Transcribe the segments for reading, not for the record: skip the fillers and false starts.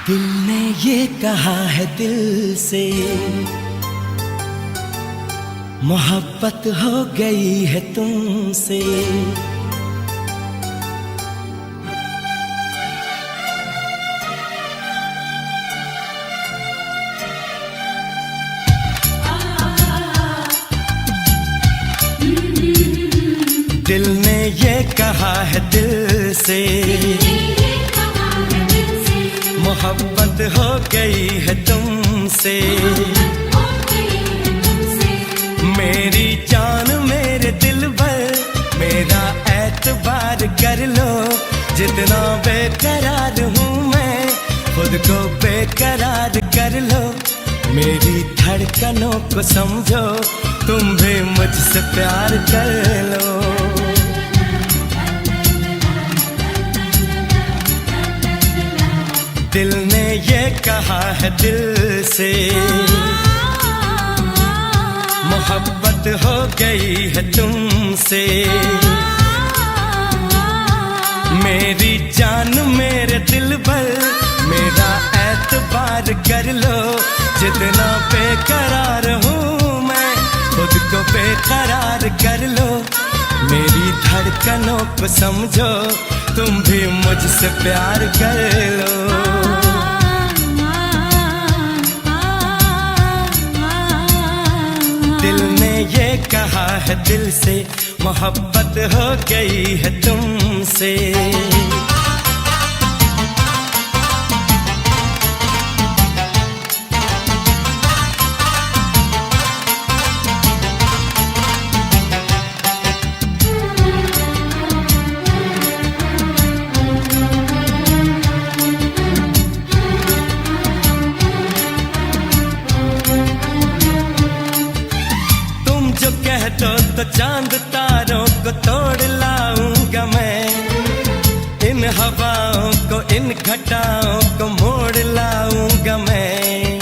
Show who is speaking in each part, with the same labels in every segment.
Speaker 1: दिल ने ये कहा है दिल से, मोहब्बत हो गई है तुमसे। दिल ने ये कहा है दिल से, मोहब्बत हो गई है तुमसे। मेरी जान मेरे दिल भर, मेरा एतबार कर लो। जितना बेकरार हूँ मैं, खुद को बेकरार कर लो। मेरी धड़कनों को समझो, तुम भी मुझसे प्यार कर लो। दिल ने ये कहा है दिल से, मोहब्बत हो गई है तुमसे। मेरी जान मेरे दिल भर, मेरा एतबार कर लो। जितना बेकरार हूँ मैं, खुद को बेकरार कर लो। मेरी धड़कनों को समझो, तुम भी मुझसे प्यार कर लो। दिल ने ये कहा है दिल से, मोहब्बत हो गई है तुमसे। तो चांद तारों को तोड़ लाऊंगा मैं, इन हवाओं को इन घटाओं को मोड़ लाऊंगा मैं।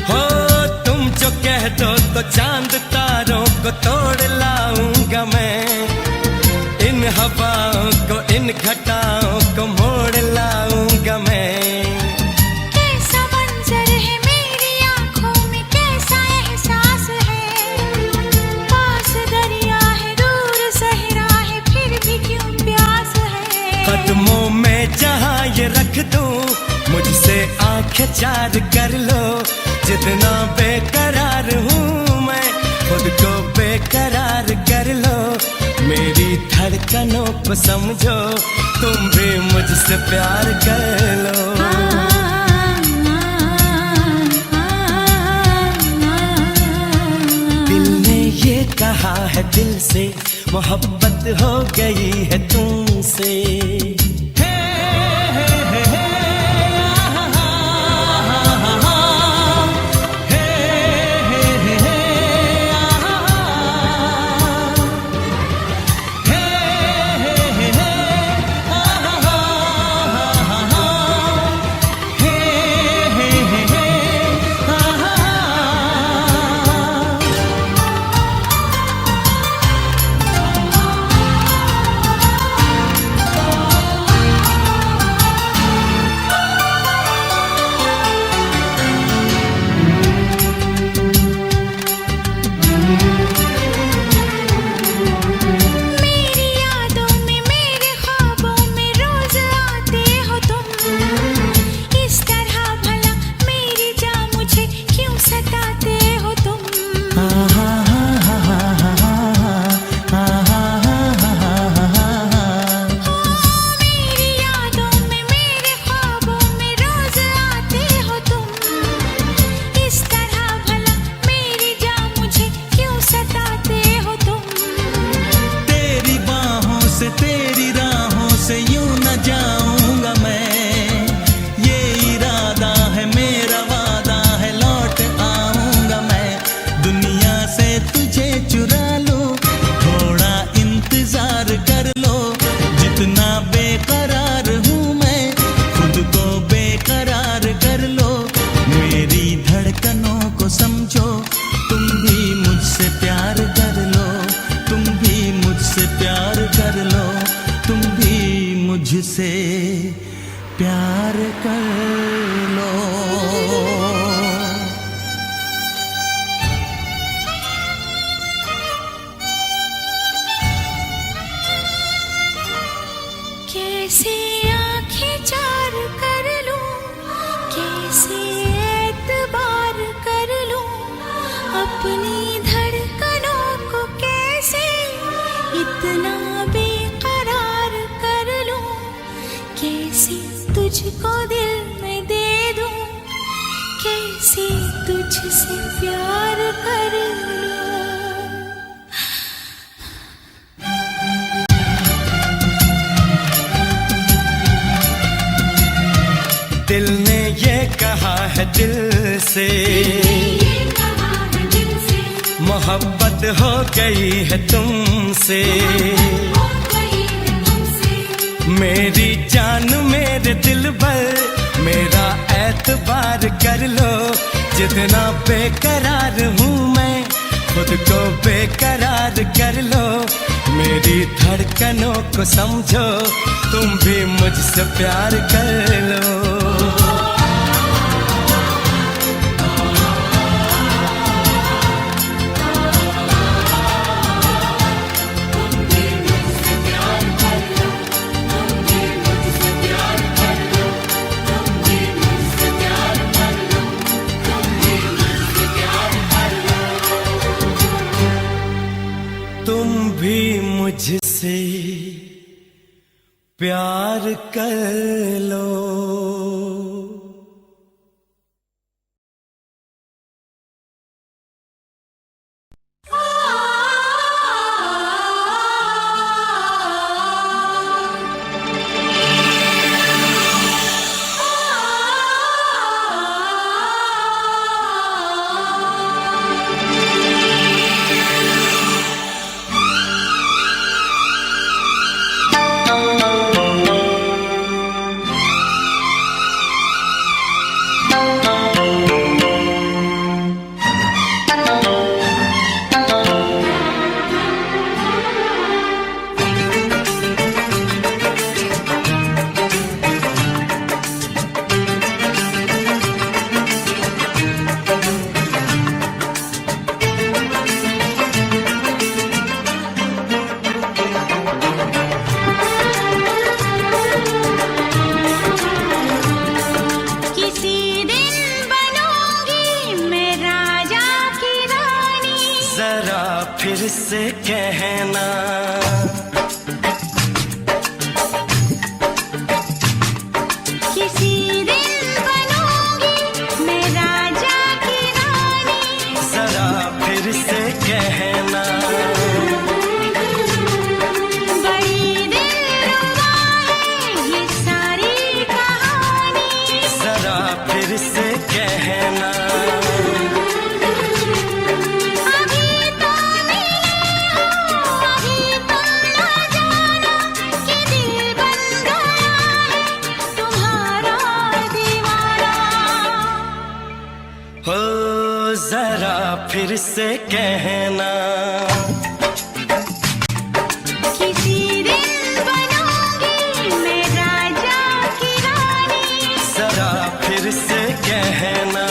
Speaker 1: हो तुम जो कह दो तो चांद तारों को तोड़ लाऊंगा मैं, इन हवाओं को इन घटाओं को मोड़ लाऊंगा मैं। कदमों में जहाँ ये रख दूं, मुझसे आंखें चार कर लो। जितना बेकरार हूँ मैं, खुद को बेकरार कर लो। मेरी धड़कनों को समझो, तुम भी मुझसे प्यार कर लो। दिल ने ये कहा है दिल से, मोहब्बत हो गई है तुमसे। मुझसे प्यार कर लो।
Speaker 2: कैसे आंखें चार कर लूं, कैसे एतबार कर लूं, अपनी धड़कनों को कैसे इतना बेकरार कर लूं, कैसे तुझको दिल में दे दूं, कैसे तुझसे प्यार कर लूं।
Speaker 1: दिल ने ये कहा है दिल से, मोहब्बत हो गई है तुमसे। मेरी जान मेरे दिल पर मेरा एतबार कर लो। जितना बेकरार हूँ मैं खुद को बेकरार कर लो। मेरी धड़कनों को समझो, तुम भी मुझसे प्यार कर लो। तुम भी मुझसे प्यार कर लो। फिर से कहना,
Speaker 2: किसी दिन बनूंगी मैं राजा की रानी।
Speaker 1: जरा फिर से कहना,
Speaker 2: बड़ी दिलरुबा है ये सारी कहानी।
Speaker 1: जरा फिर से कहना, हो जरा फिर से कहना,
Speaker 2: किसी दिन बनूंगी मैं राजा की रानी।
Speaker 1: जरा फिर से कहना,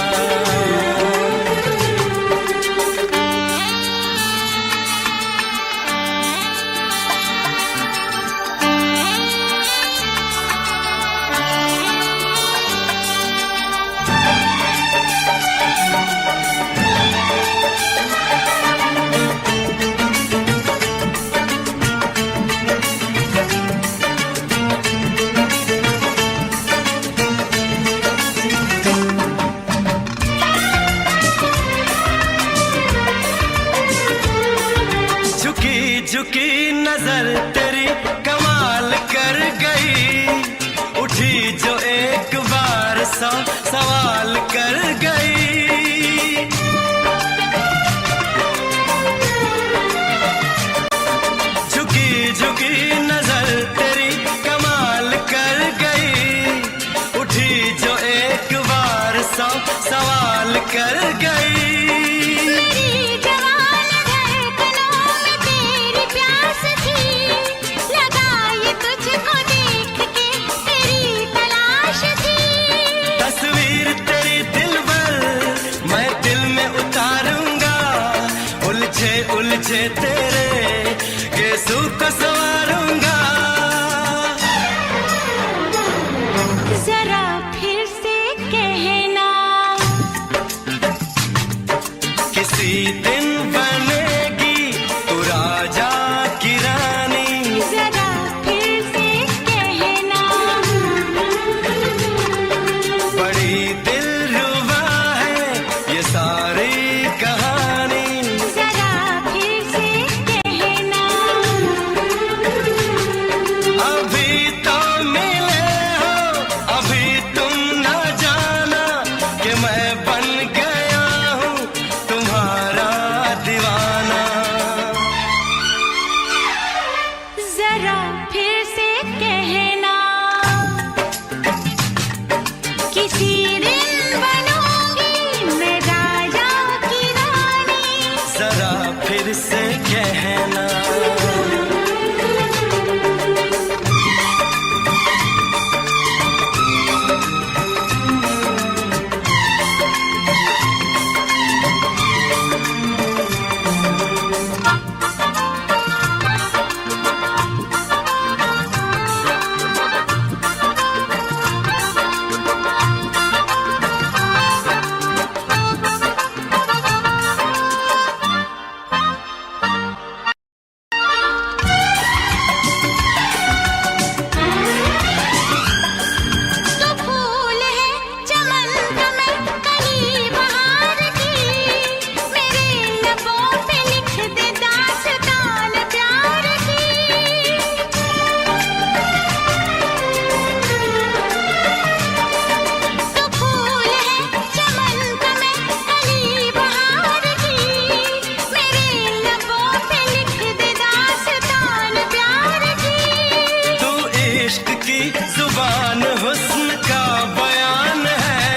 Speaker 1: जुबान हुस्न का बयान है।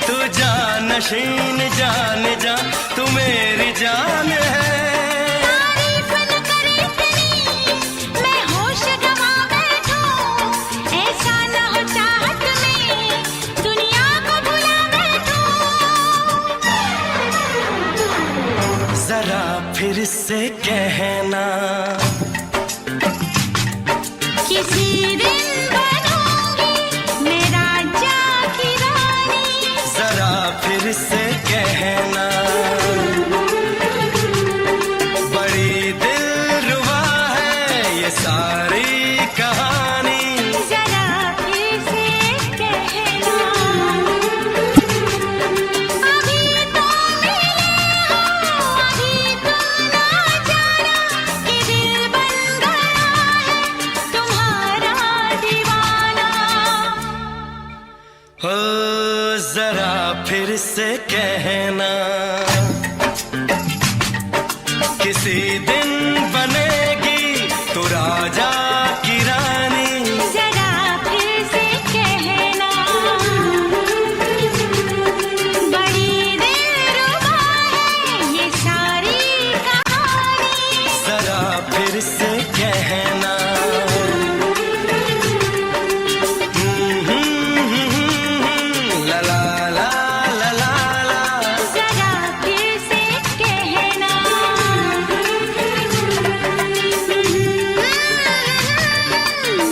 Speaker 1: तू जानशीन जान जा, तू मेरी जान है।
Speaker 2: तारीफ न करे इतनी, मैं होश गंवा बैठूं। ऐसा न हो चाहत में दुनिया को भुला बैठूं।
Speaker 1: जरा फिर से कहना,
Speaker 2: किसी दिन बनूंगी मैं राजा की रानी।
Speaker 1: जरा फिर से कहना, बड़ी दिलरुबा है ये सारी कहानी।
Speaker 2: जरा फिर से कहना, अभी तो मिले हो, अभी तुम ना जाना कि दिल बन गया है तुम्हारा दीवाना।
Speaker 1: हो जरा फिर से कहना, किसी दिन बनेगी तू राजा की रानी।
Speaker 2: जरा फिर से कहना, बड़ी दिलरुबा है ये सारी कहानी।
Speaker 1: जरा फिर से कहना, ला ला ला ला ला ला।
Speaker 2: जरा फिर से कहना,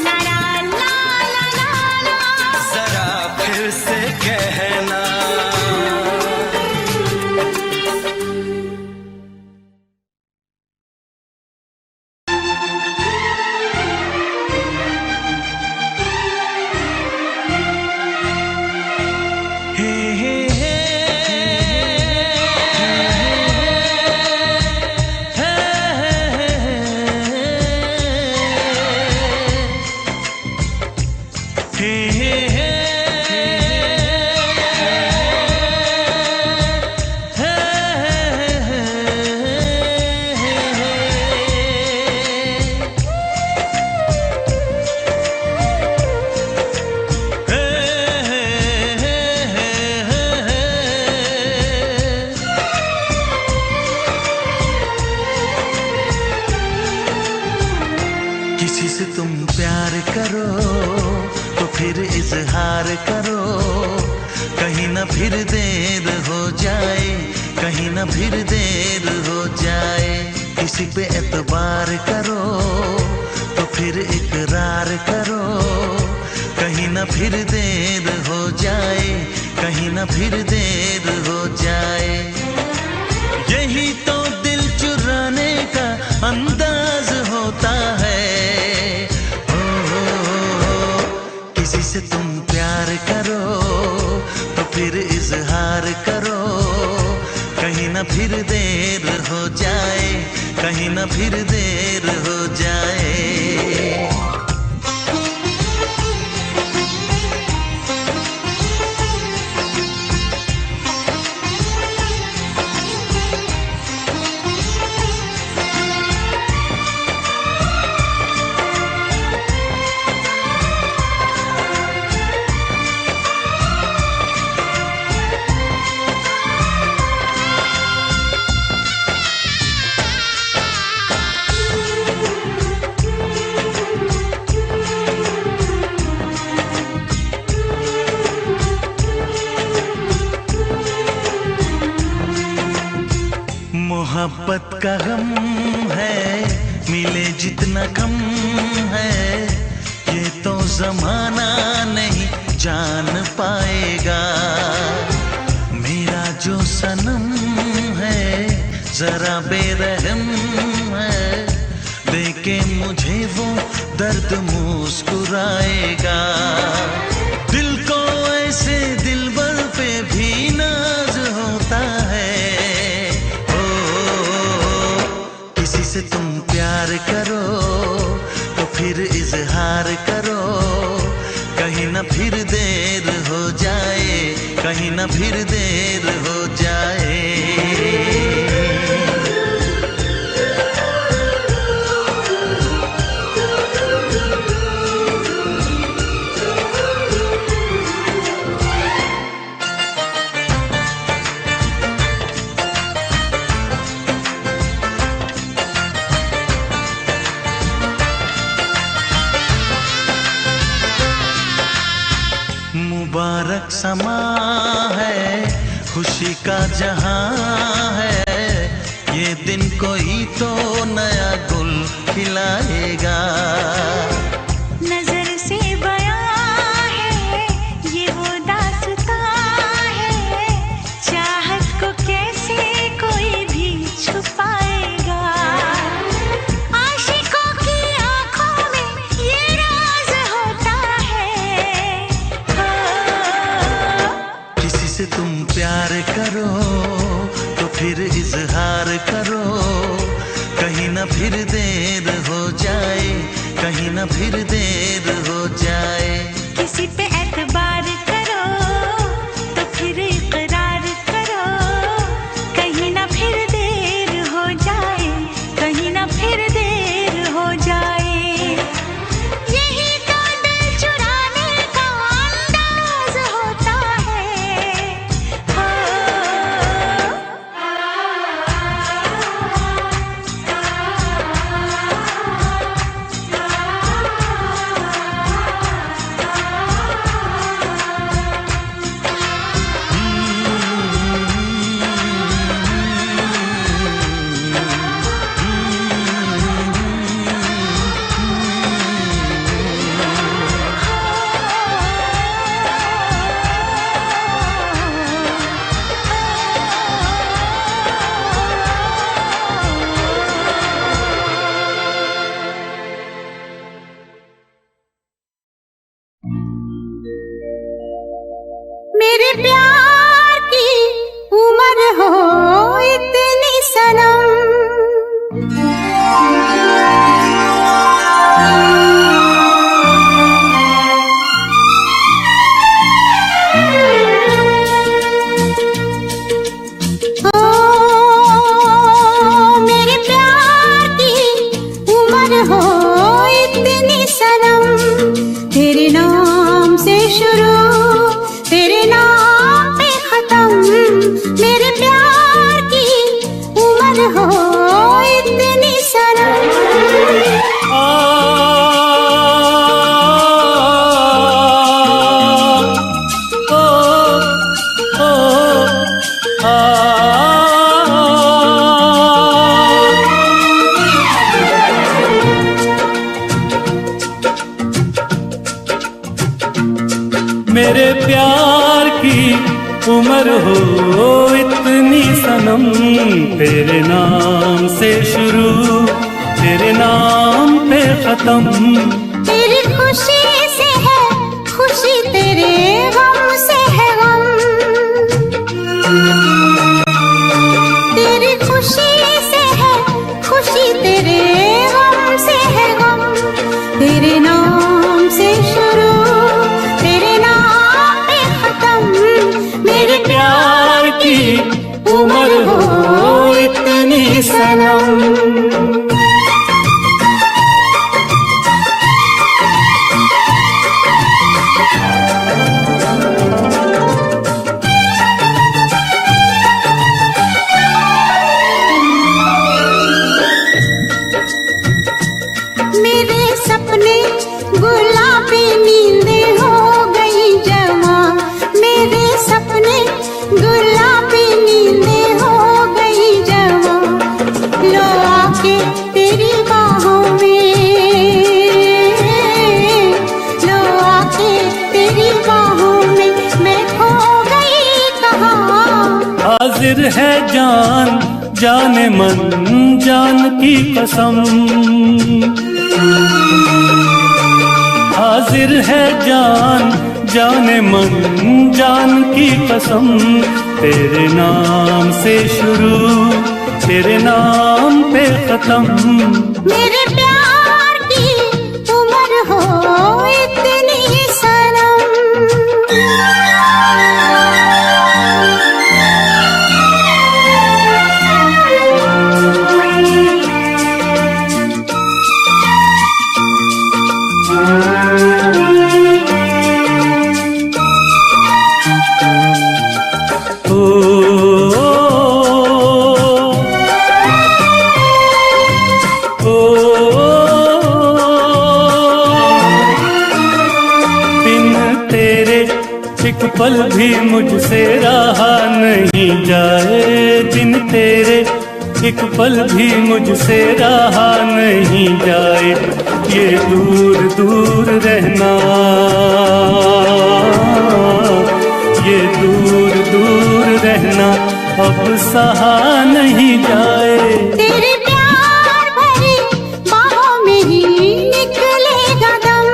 Speaker 2: ला ला ला ला ला ला।
Speaker 1: जरा फिर से कहना। हे हे हे किसी से तुम प्यार करो तो फिर इजहार करो, कहीं ना फिर देर हो जाए, कहीं ना फिर देर हो जाए। किसी पे एतबार करो तो फिर इकरार करो, कहीं ना फिर देर हो जाए, कहीं ना फिर देर हो जाए। यही तो दिल चुराने का अंदाज होता है। किसी से तुम प्यार करो तो फिर इजहार करो, कहीं ना फिर देर हो जाए, कहीं ना फिर देर हो जाए। मोहब्बत का गम है, मिले जितना कम है, ये तो जमाना नहीं जान पाएगा। मेरा जो सनम है जरा बेरहम है, देके मुझे वो दर्द मुस्कुराएगा। दिल को ऐसे दिलबर पे भी नाज होता है। किसी से तुम प्यार करो तो फिर इजहार करो, कहीं ना फिर देर हो जाए, कहीं ना फिर देर हो जाए।
Speaker 3: मुबारक समा है, खुशी का जहां है, ये दिन कोई तो नया गुल खिलाएगा।
Speaker 2: नजर से बयां है ये वो दास्तां है, चाहत को कैसे कोई भी छुपाएगा। आशिकों की आंखों में ये राज होता है।
Speaker 3: किसी से तुम प्यार करो तो फिर इजहार करो, कहीं ना फिर देर हो जाए, कहीं ना फिर देर हो जाए।
Speaker 2: किसी पे एतबार करो तो फिर इकरार करो, कहीं ना फिर देर हो जाए, कहीं ना फिर देर हो जाए। यही तो दिल चुराने का अंदाज होता है। हो मेरे प्यार की उम्र हो इतनी सनम, ओ मेरे प्यार की उम्र हो इतनी सनम, तेरे नाम से शुरू तेरे नाम पे खत्म, मेरे प्यार की उम्र हो इतनी सनम।
Speaker 4: मेरे प्यार की उम्र हो इतनी सनम, तेरे नाम से शुरू तेरे नाम पे खत्म।
Speaker 2: तेरी खुशी से है खुशी, तेरे गम से है गम, तेरी खुशी से है खुशी, तेरे गम से है गम, तेरे नाम से शुरू तेरे नाम पे खत्म, मेरे
Speaker 4: प्यार की उम्र हो इतनी सनम।
Speaker 2: मेरे सपने गुलाबी नींदें हो गई जमा, मेरे सपने गुलाबी नींदें हो गई जमा, लो आके तेरी बाहों में, लो आके तेरी बाहों में मैं खो गई कहाँ।
Speaker 4: हाजिर है जान जाने मन जान की कसम, हाजिर है जान जाने मन जान की कसम, तेरे नाम से शुरू तेरे नाम पे खत्म।
Speaker 2: मेरे प्यार की उम्र हो इतनी सनम।
Speaker 4: एक पल भी मुझसे रहा नहीं जाए दिन तेरे, एक पल भी मुझसे रहा नहीं जाए। ये दूर दूर रहना, ये दूर दूर रहना अब सहा नहीं जाए।
Speaker 2: तेरे प्यार भरी बाहों में ही निकलेगा दम,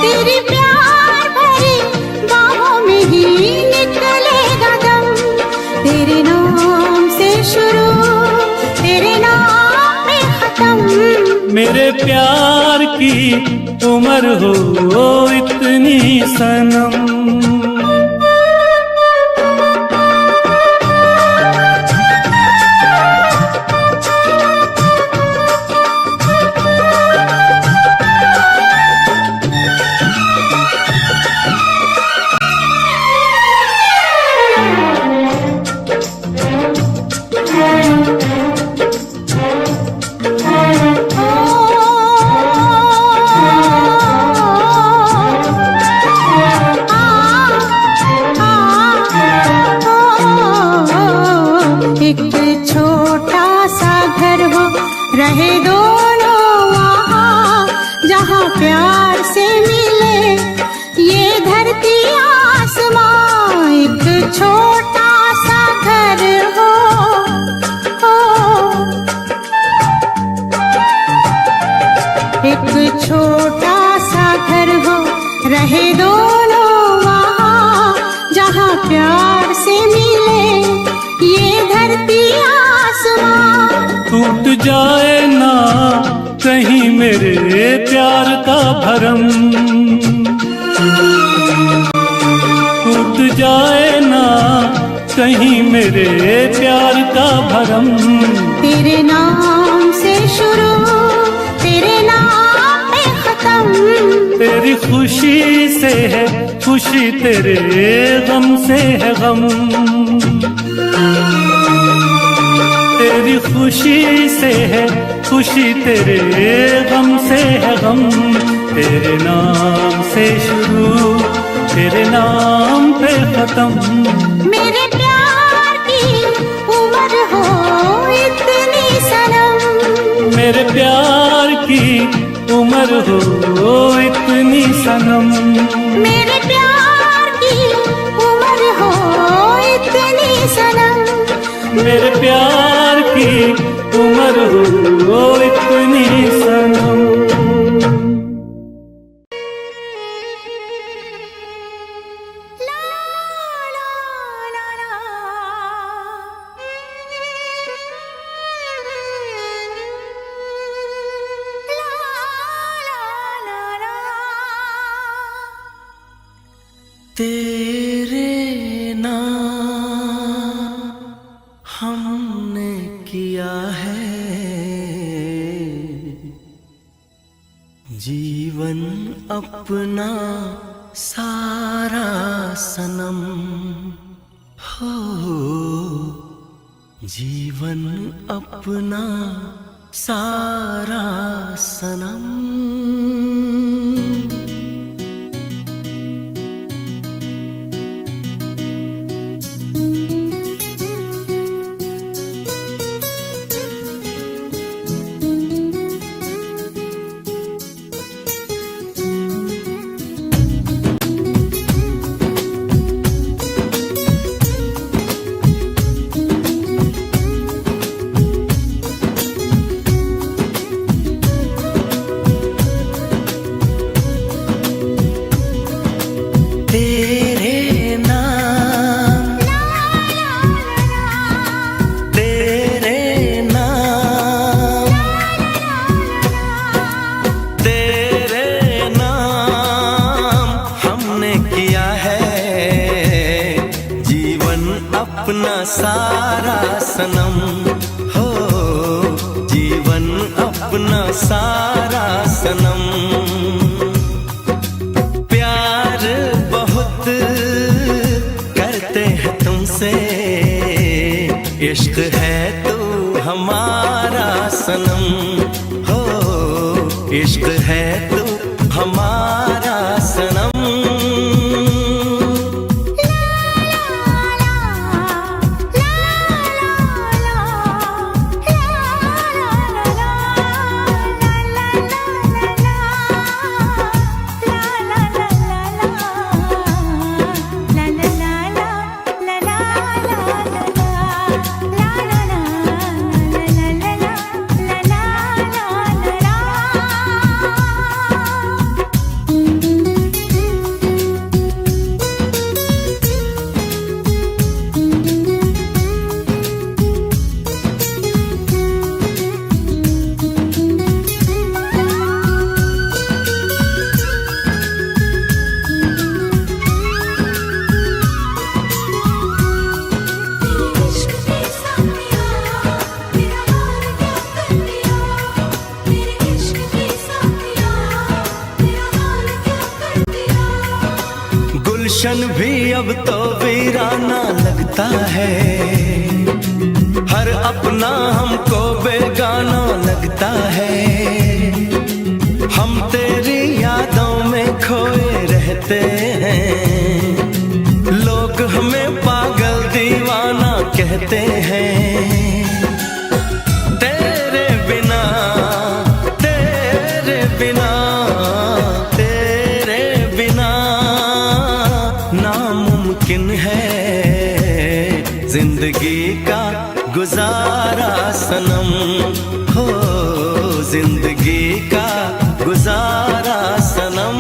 Speaker 2: तेरे प्यार भरी बाहों में ही निकलेगा दम। तेरे नाम से शुरू, तेरे नाम पे खत्म।
Speaker 4: मेरे प्यार की उम्र हो इतनी सनम।
Speaker 2: एक छोटा सा घर हो, रहे दोनों वहाँ जहाँ प्यार से मिले ये धरती आसमां। एक छोटा सा घर हो, एक छोटा सा घर हो, रहे दोनों वहाँ जहाँ प्यार से मिले ये धरती आसमां।
Speaker 4: टूट जाए ना कहीं मेरे प्यार का भरम, टूट जाए ना कहीं मेरे प्यार का भरम।
Speaker 2: तेरे नाम से शुरू, तेरे नाम पे खत्म।
Speaker 4: तेरी खुशी से है खुशी, तेरे गम से है गम। तेरी खुशी से है खुशी, तेरे गम से है गम। तेरे नाम से शुरू, तेरे नाम पे खत्म।
Speaker 2: मेरे प्यार की उम्र हो इतनी सनम,
Speaker 4: मेरे प्यार की उम्र हो इतनी सनम।
Speaker 2: मेरे प्यार की उम्र हो इतनी सनम।
Speaker 4: मेरे प्यार की उम्र हो इतनी सनम।
Speaker 1: तेरे नाम हमने किया है जीवन अपना सारा सनम हो, जीवन अपना सारा सनम। अपना सारा सनम हो, जीवन अपना सारा सनम। प्यार बहुत करते हैं तुमसे, इश्क है तू हमारा सनम हो, इश्क है तू हमारा गुलशन भी अब तो वीराना लगता है, हर अपना हमको बेगाना लगता है। हम तेरी यादों में खोए रहते हैं, लोग हमें पागल दीवाना कहते हैं। तेरे बिना तेरे बिना तेरे बिना नामुमकिन है जिंदगी का गुजारा सनम, हो जिंदगी का गुजारा सनम।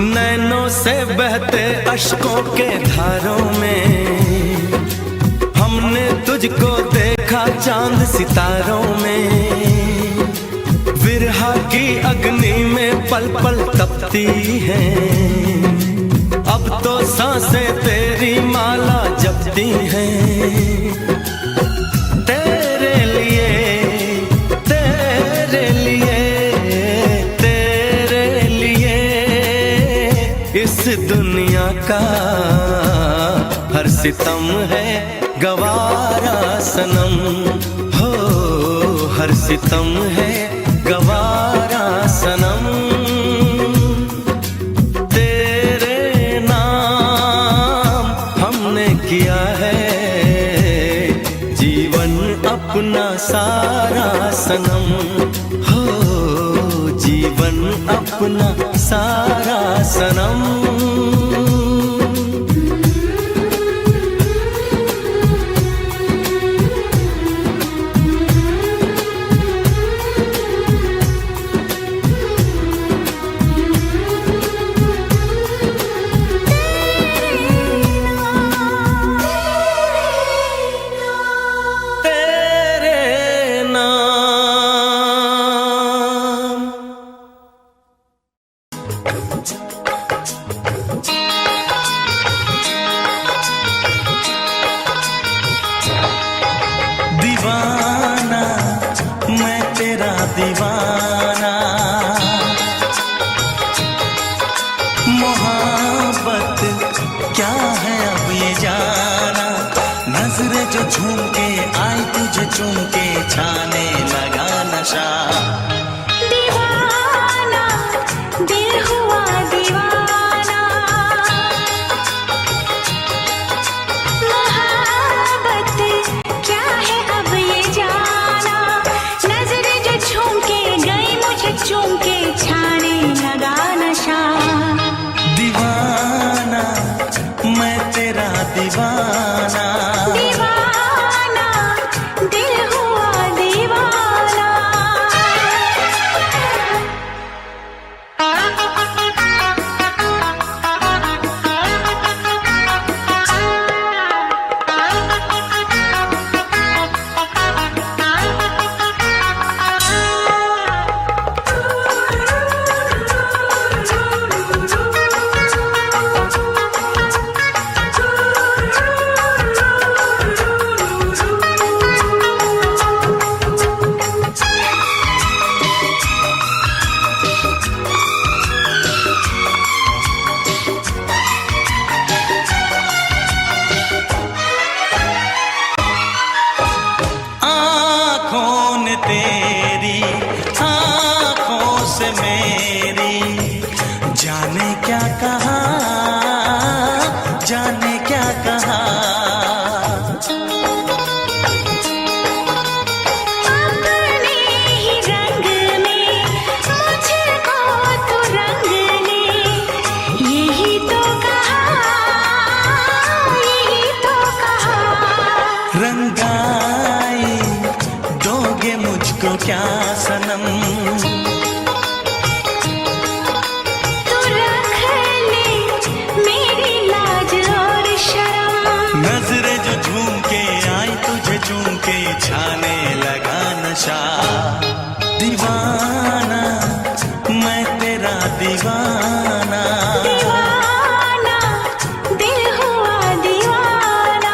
Speaker 1: नैनों से बहते अश्कों के धारों में हमने तुझको देखा चांद सितारों में। विरहा की अग्नि में पल पल तपती हैं, अब तो सांसें तेरी माला जपती हैं। तेरे लिए तेरे लिए तेरे लिए इस दुनिया का हर सितम है गवारा सनम, हो हर सितम है गवारा सनम। तेरे नाम हमने किया है जीवन अपना सारा सनम, हो जीवन अपना सारा सनम।
Speaker 3: दीवाना मैं तेरा दीवाना, मोहब्बत क्या है अब ये जाना। नजरें जो झूम के आई तुझे चूम के छाने लगा नशा।
Speaker 2: दीवाना दिल हुआ दीवाना, मोहब्बत क्या है अब ये जाना। नजरें जो झूम के गई मुझे चूम के छाने लगा नशा।
Speaker 3: दीवाना मैं तेरा दीवाना,
Speaker 2: दीवाना दिल हुआ दीवाना।
Speaker 3: रंगाई दोगे मुझको क्या सनम।
Speaker 2: तू रख ले मेरी लाज और शर्म।
Speaker 3: नजरें जो झूम के आई तुझे चूम के छाने लगा नशा। दीवाना मैं तेरा दीवाना।
Speaker 2: दीवाना दिल हुआ दीवाना।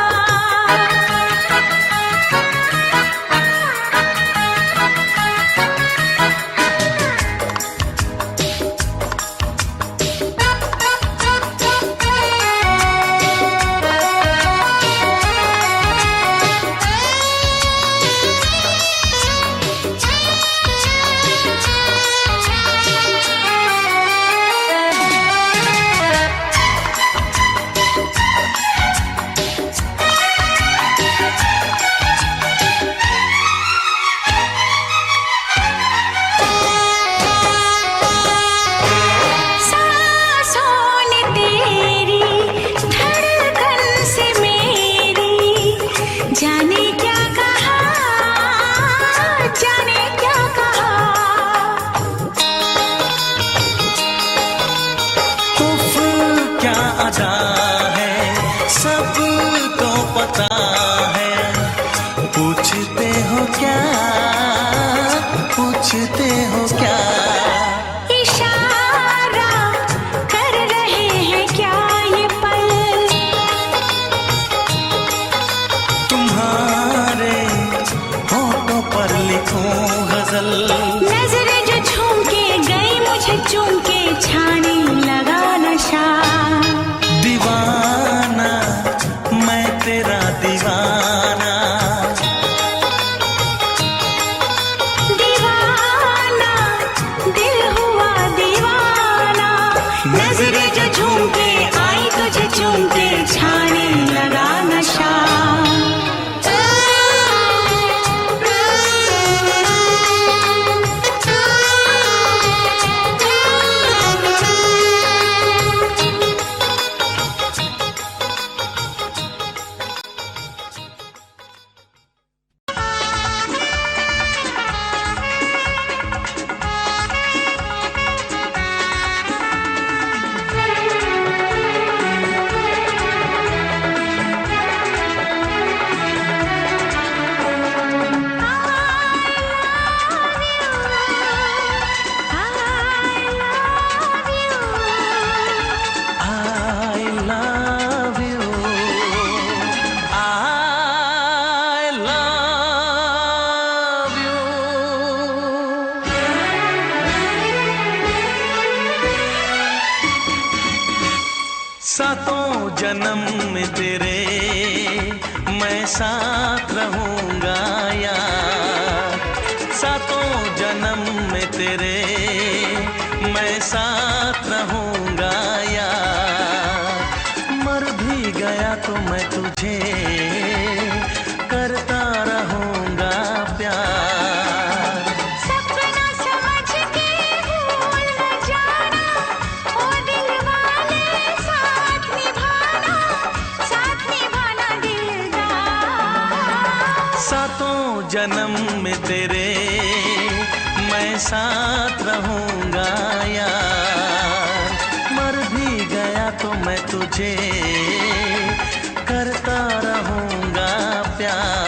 Speaker 2: जाने क्या कहा, जाने क्या कहा।
Speaker 3: उफ क्या अदा है सबको पता है। पूछते हो क्या, पूछते हो क्या।
Speaker 2: इशारा कर रहे हैं क्या ये पल।
Speaker 3: तुम्हारे होठों पर लिखूं गजल।
Speaker 2: नजरें जो झूम के गई मुझे चूम के छाने लगा नशा।
Speaker 3: दीवाना मैं तेरा दीवाना।
Speaker 2: दीवाना दिल हुआ दीवाना। नजरें जो झूम के आई तुझे चूम के छाने लगा नशा।
Speaker 3: सातों जन्म में तेरे मैं साथ रहूंगा यार। सातों जन्म में तेरे मैं साथ रहूंगा यार। मर भी गया तो मैं तुझे करता रहूंगा प्यार।
Speaker 2: सपना समझ के भूल न जाना ओ दिल वाले। साथ निभाना दिलदार।
Speaker 3: सातों जन्म में तेरे मैं साथ रहूंगा यार। मर भी गया तो मैं तुझे करता रहूंगा प्यार।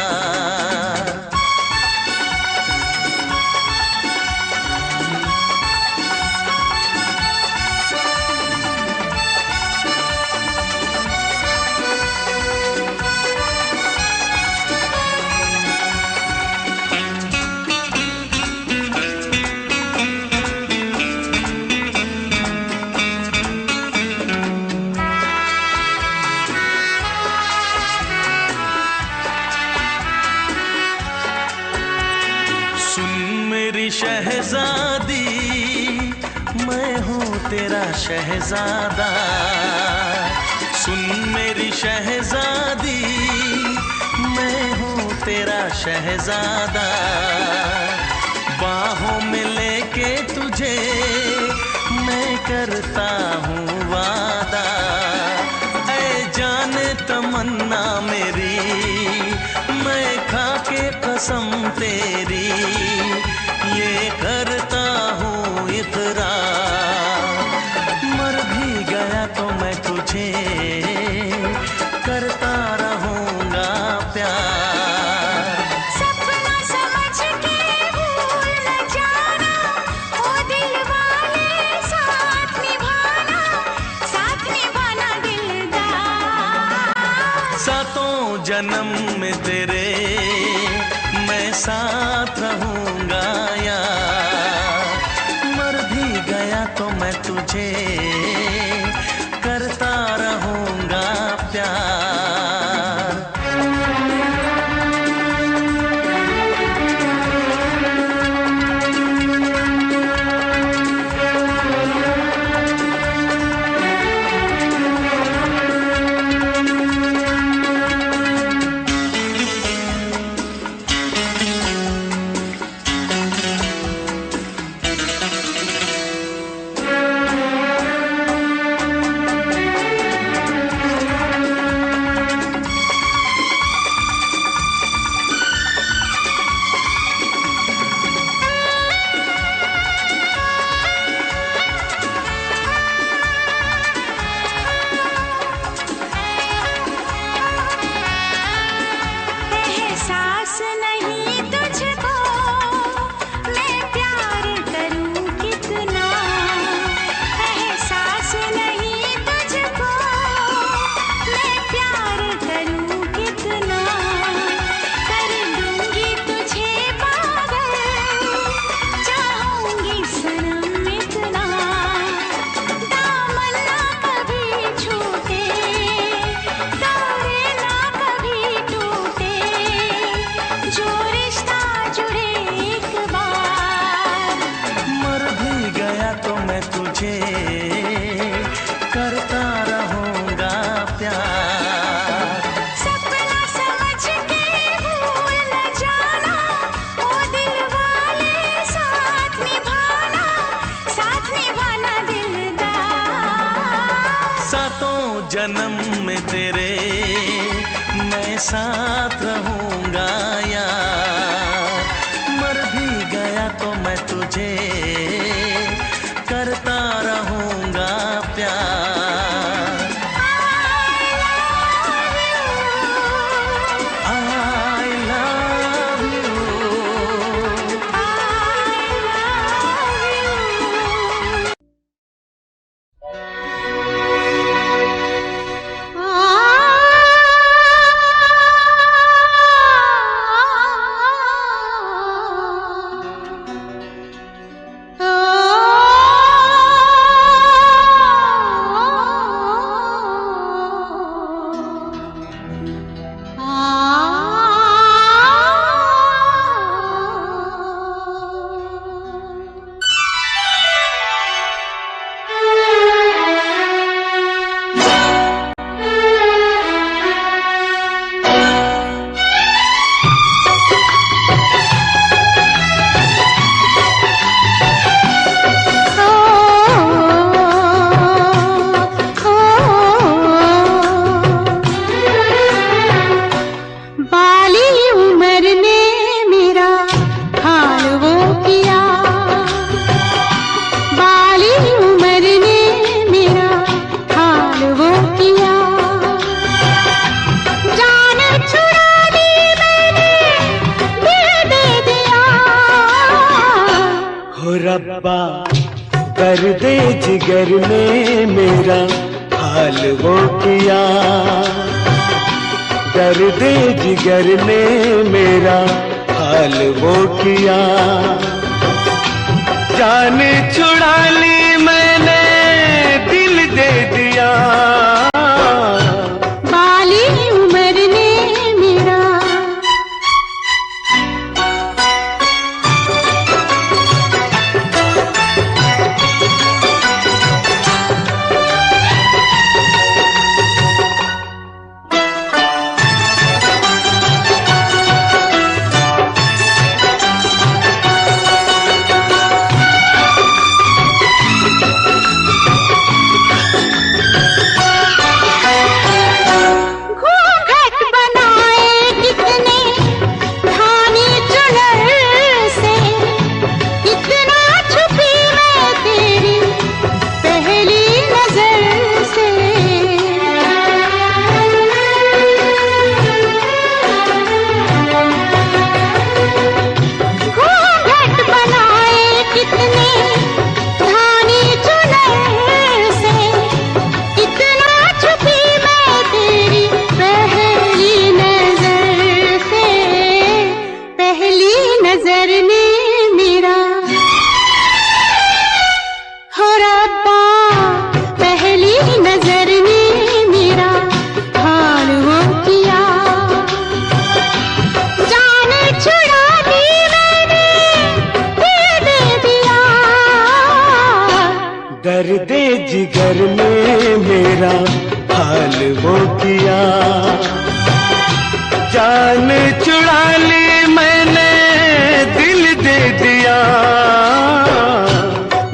Speaker 3: शहजादी मैं हूँ तेरा शहजादा। सुन मेरी शहजादी मैं हूँ तेरा शहजादा। बाहों में लेके तुझे मैं करता हूँ वादा। ऐ जाने तमन्ना मेरी कसम तेरी ये करता हूँ इकरार, मर भी गया तो मैं तुझे करता रहूँगा प्यार।
Speaker 2: सपना समझ के भूल न जाना, ओ दिल वाले साथ निभाना दिलदार।
Speaker 3: सातों जन्म में तेरे मैं साथ रहूँगा यार, मर भी गया तो मैं तुझे करता रहूँगा प्यार।
Speaker 2: एहसास नहीं तुझको मैं प्यार करूं कितना, एहसास नहीं तुझको मैं प्यार करूं कितना। कर दूंगी तुझे पागल, चाहूंगी सनम इतना। दामन ना कभी छूटे, तारे ना कभी टूटे, जो रिश्ता जुड़े एक बार।
Speaker 3: मर भी गया तो मैं तुझे करता रहूँगा प्यार।
Speaker 2: सपना समझ के भूल न जाना, ओ दिल वाले साथ निभाना दिलदार।
Speaker 3: सातों जन्म में तेरे मैं साथ रहूँगा यार, मर भी गया तो मैं तुझे करता रहूँगा प्यार। I love you।
Speaker 4: रब्बा कर दे जिगर ने मेरा हाल वो किया, दर्द जिगर ने मेरा हाल वो किया। जान छुड़ा ली मैंने दिल दे दिया,
Speaker 2: बाली उम्र ने मेरा
Speaker 1: जिगर ने मेरा हाल वो किया, जान चुरा ली मैंने दिल दे दिया।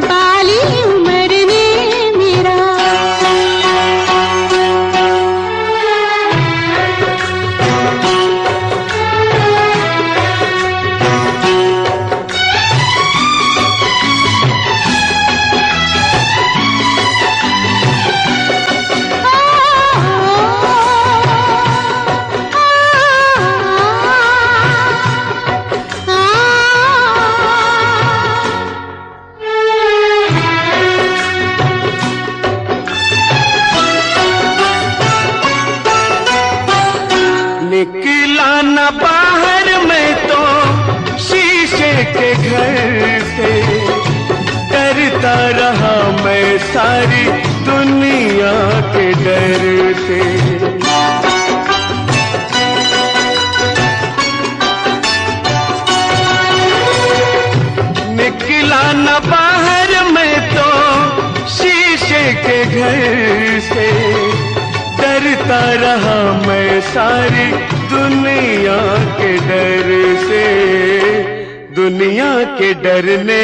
Speaker 2: बाली उम्र ने मेरा
Speaker 1: निकला न बाहर मैं तो शीशे के घर से, डरता रहा मैं सारी दुनिया के डर से। निकला न बाहर मैं तो शीशे के घर से, डरता रहा मैं सारी दुनिया के डर से। दुनिया के डर ने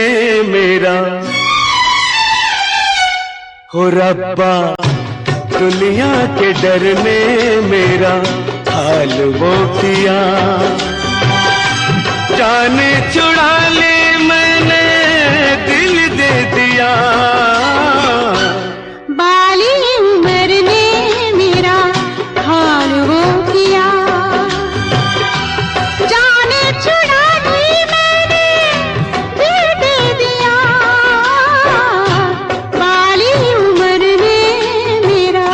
Speaker 1: मेरा हो रब्बा, दुनिया के डर ने मेरा हाल वो किया, जान छुड़ा ली मैंने दिल दे दिया।
Speaker 2: बाली उम्र ने मेरा हाल वो किया, जाने छुड़ा दी मैंने दिल दे दिया। बाली उम्र ने मेरा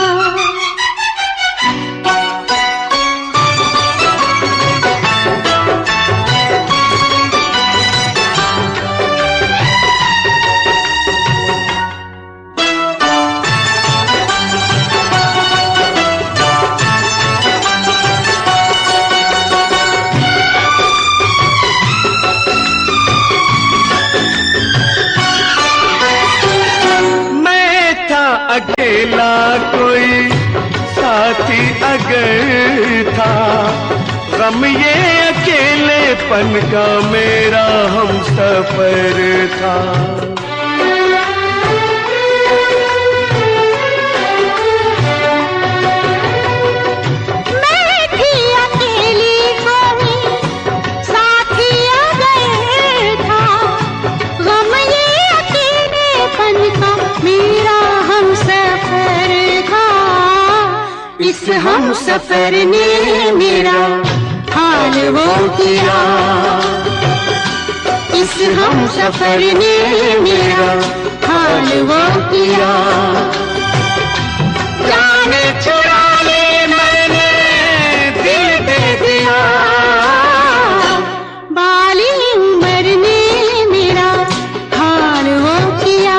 Speaker 1: अकेला कोई साथी अगर था, गम ये अकेलेपन का मेरा हम सफर था।
Speaker 2: मैं थी अकेली कोई साथी अगर था, गम ये अकेलेपन का मेरा हम सफर था। इस हम सफर ने मेरा हाल वो किया, इस हम सफर ने मेरा हाल वो किया। जान छुड़ा ले मैंने दिल दे दिया। बाली उम्र ने मेरा हाल वो किया,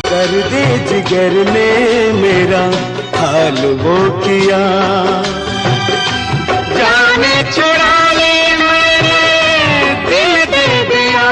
Speaker 1: दर्द जिगर ने मेरा हाल वो किया, जान छुड़ा ले मैंने दिल दे दिया।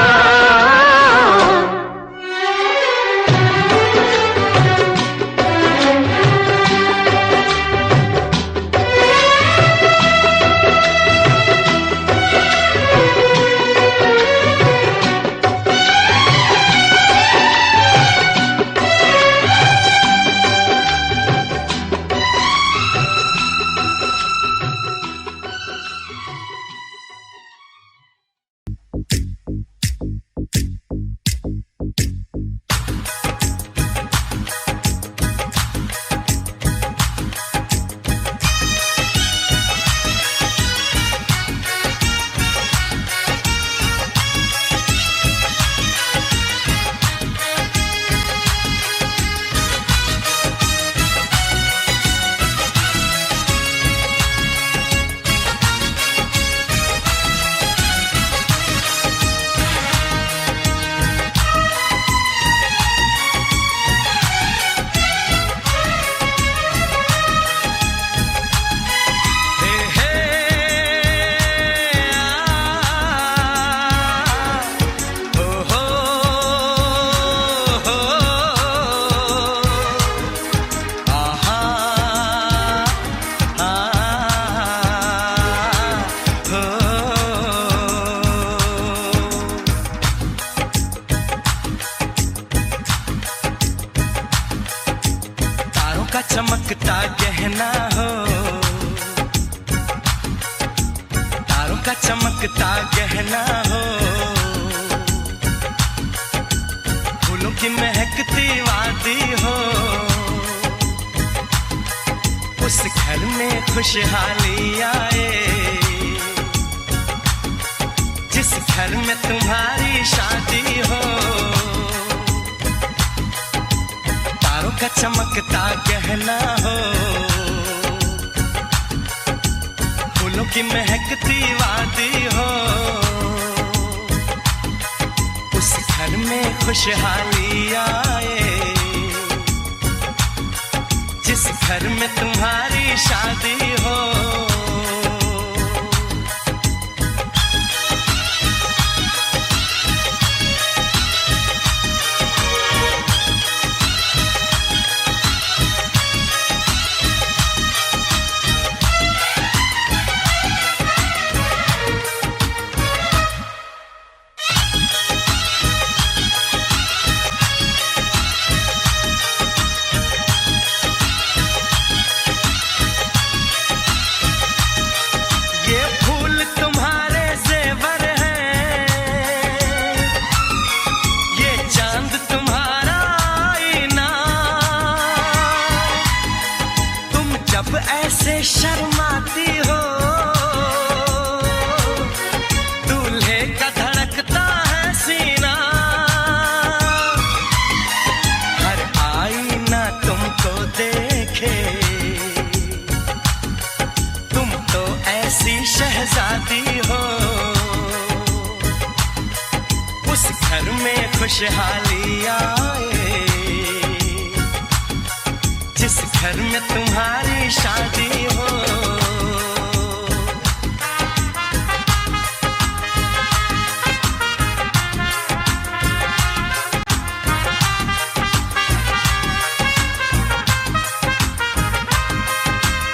Speaker 1: चमकता गहना हो, तारों का चमकता गहना हो, फूलों की महकती वादी हो, उस घर में खुशहाली आए जिस घर में तुम्हारी शादी हो। तारों का चमकता गहना हो, फूलों की महकती वादी हो, उस घर में खुशहाली आए जिस घर में तुम्हारी शादी हो। ऐसे शर्माती हो, दूल्हे का धड़कता है सीना, हर आईना तुमको देखे, तुम तो ऐसी शहजादी हो, उस घर में खुशहाली आए जिस घर में तुम्हारी शादी हो।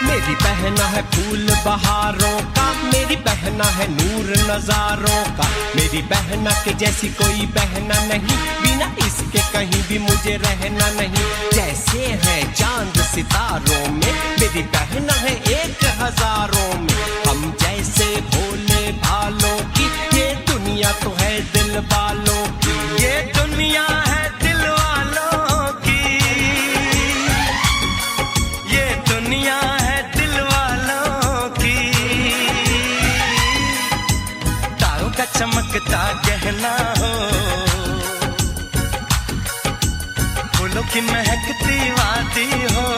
Speaker 5: मेरी बहना है फूल बहारों का, मेरी बहना है नूर नजारों का, मेरी बहना के जैसी कोई बहना नहीं, बिना इसके कहीं भी मुझे रहना नहीं। जैसे है चांद सितारों में, मेरी बहना है 1000 में, हम जैसे भोले भालों की, ये दुनिया तो है दिल वालों की,
Speaker 1: ये दुनिया है दिल वालों की, ये दुनिया है दिल वालों की। तारों का चमकता गहना हो, फूलों की महकती वादी हो,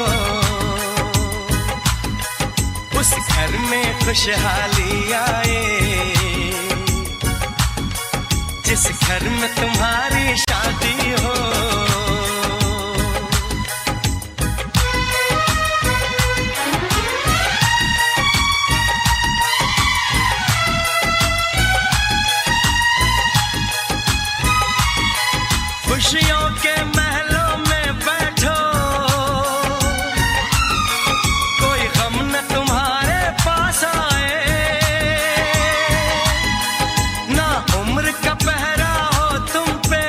Speaker 1: उस घर में खुशहाली आए जिस घर में तुम्हारी शादी हो। खुशियों के महलों में बैठो, कोई गम न तुम्हारे पास आए, ना उम्र का पहरा हो तुम पे,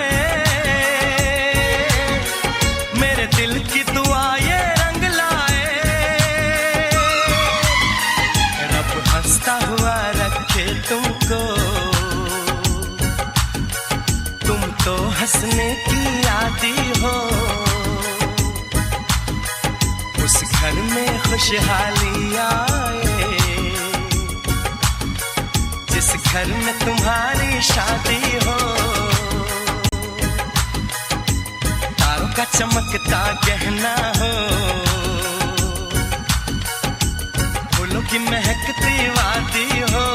Speaker 1: मेरे दिल की दुआ ये रंग लाए, रब हंसता हुआ रखे तुमको, तुम तो हंसने की आदी हो, उस घर में खुशहाली आए जिस घर में तुम्हारी शादी हो। तारों का चमकता गहना हो, फूलों की महकती वादी हो,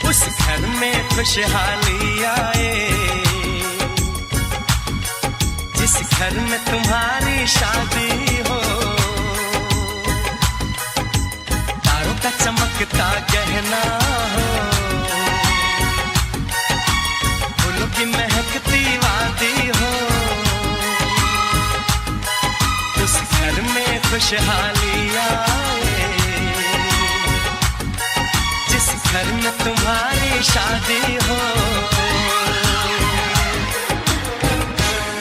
Speaker 1: उस घर में खुशहाली आए जिस घर में तुम्हारी शादी हो। तारों का चमकता गहना हो, फूलों की महकती वादी हो, उस घर में खुशहाली आए जिस घर में तुम्हारी शादी हो।
Speaker 2: हाँ।
Speaker 5: हाँ।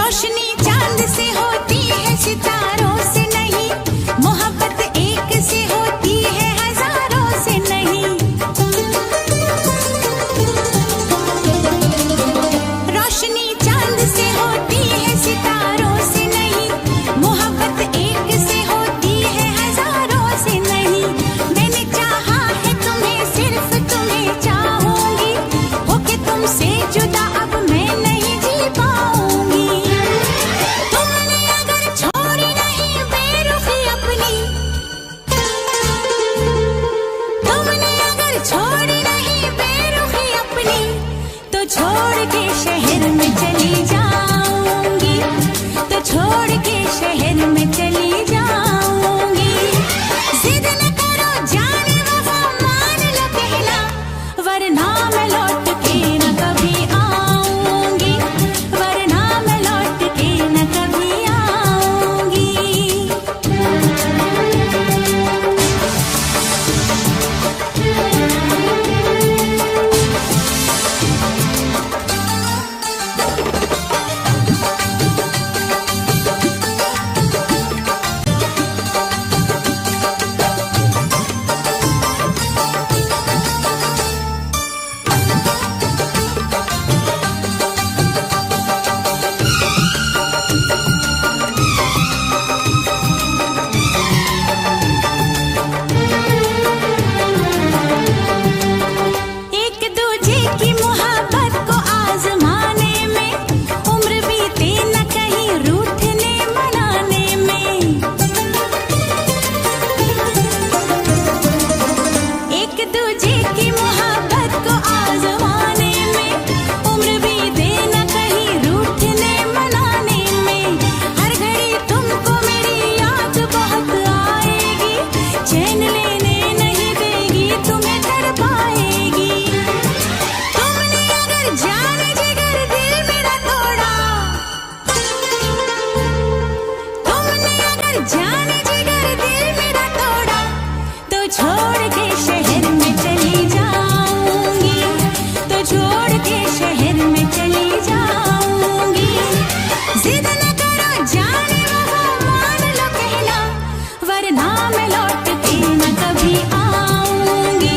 Speaker 2: रोशनी चांद से होती है सितारों से नहीं, मोहब्बत एक से होती है हजारों से नहीं। रोशनी चांद से होती है सितारों से नहीं, मोहब्बत एक से होती है हजारों से नहीं। मैंने चाहा है तुम्हें, सिर्फ तुम्हें चाहूंगी, होके तुमसे जुदा अब मैं नहीं जी पाऊंगी। तुमने अगर छोड़ी नहीं बेरुखी अपनी, तुमने अगर छोड़ी नहीं बेरुखी अपनी, तो छोड़ के शहर में चली जाऊंगी, तो छोड़ के शहर में चली जाऊंगी। जिद न करो जाने वफा, मान लो कहना, वरना मैं लौट के न कभी आऊंगी, वरना मैं लौट के न कभी आऊंगी। एक दूजे की मोहब्बत को आजमाने में, उम्र बीते न कहीं रूठने मनाने में। एक दूजे की मोहब्बत को आजमाने में, उम्र बीते न कहीं रूठने मनाने में। हर घड़ी तुमको मेरी याद बहुत आएगी, चैन लेने नहीं देगी, तुम्हें तड़पाएगी। तुमने अगर जान जिगर दिल मेरा तोड़ा, तुमने अगर जान जिगर दिल मेरा तोड़ा, तो छोड़ के शहर में चली जाऊंगी, तो छोड़ के शहर में चली जाऊंगी। जिद न करो जाने वफा, मान लो कहना, वरना मैं लौट के न कभी आऊंगी,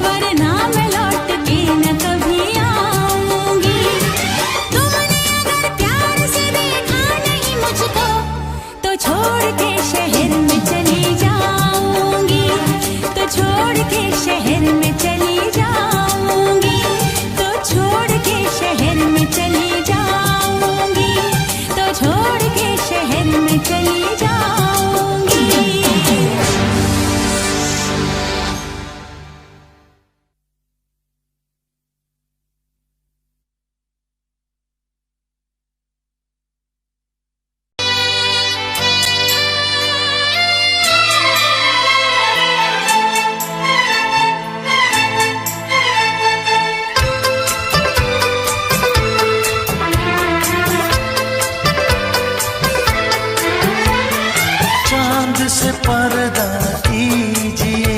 Speaker 2: वरना मैं लौट के न कभी आऊंगी। तुमने अगर प्यार से देखा नहीं मुझको, तो छोड़ के शहर में चली जाऊंगी, तो छोड़ के शहर में चली जाऊंगी, तो छोड़ के शहर में चली जाऊंगी, तो छोड़ के शहर में चली जाऊंगी।
Speaker 3: चांद से पर्दा कीजिए,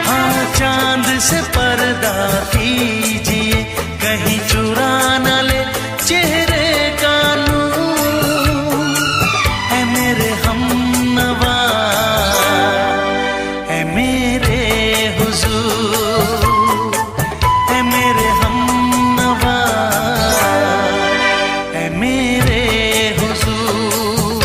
Speaker 3: हाँ चांद से पर्दा कीजिए, कहीं चुरा न ले चेहरे का नूर। ऐ मेरे हमनवा, ऐ मेरे हुजूर, ऐ मेरे हमनवा, ऐ मेरे हुजूर।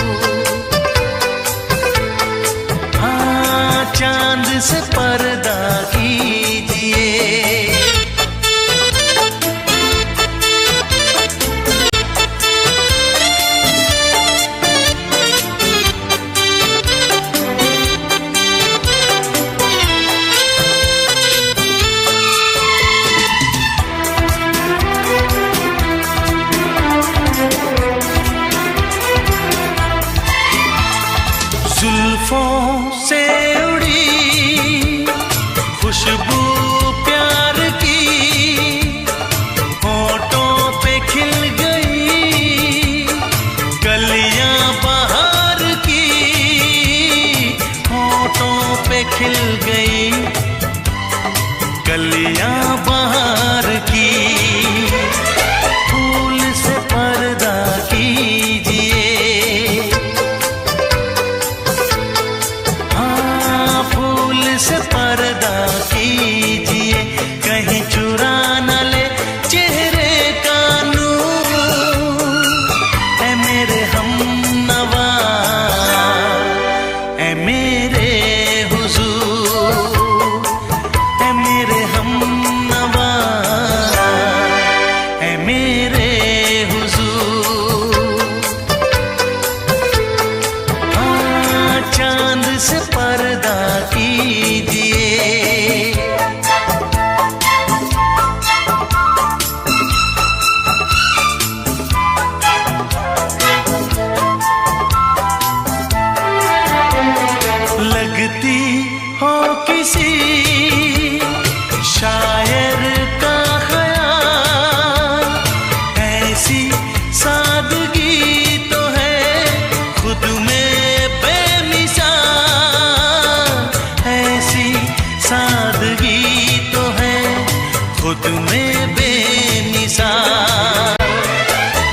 Speaker 3: बेमिसाल।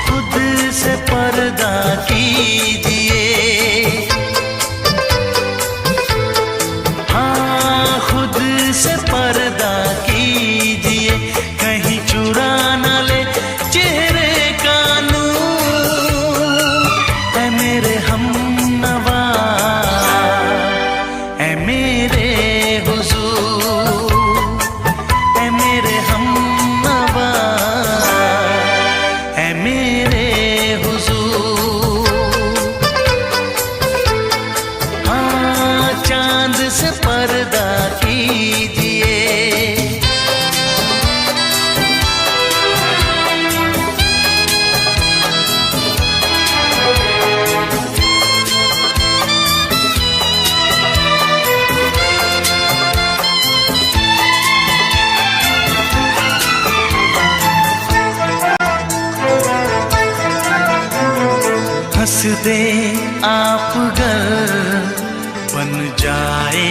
Speaker 3: खुद से पर्दा कीजिए, हाँ खुद से पर्दा कीजिए, कहीं चुरा न ले चेहरे का नूर। ऐ मेरे हमनवा, ऐ मेरे हुजूर, ऐ मेरे हमनवा, ऐ मेरे हुजूर। हाँ चांद से पर्दा कीजिए, हंस दे आप गर बन जाए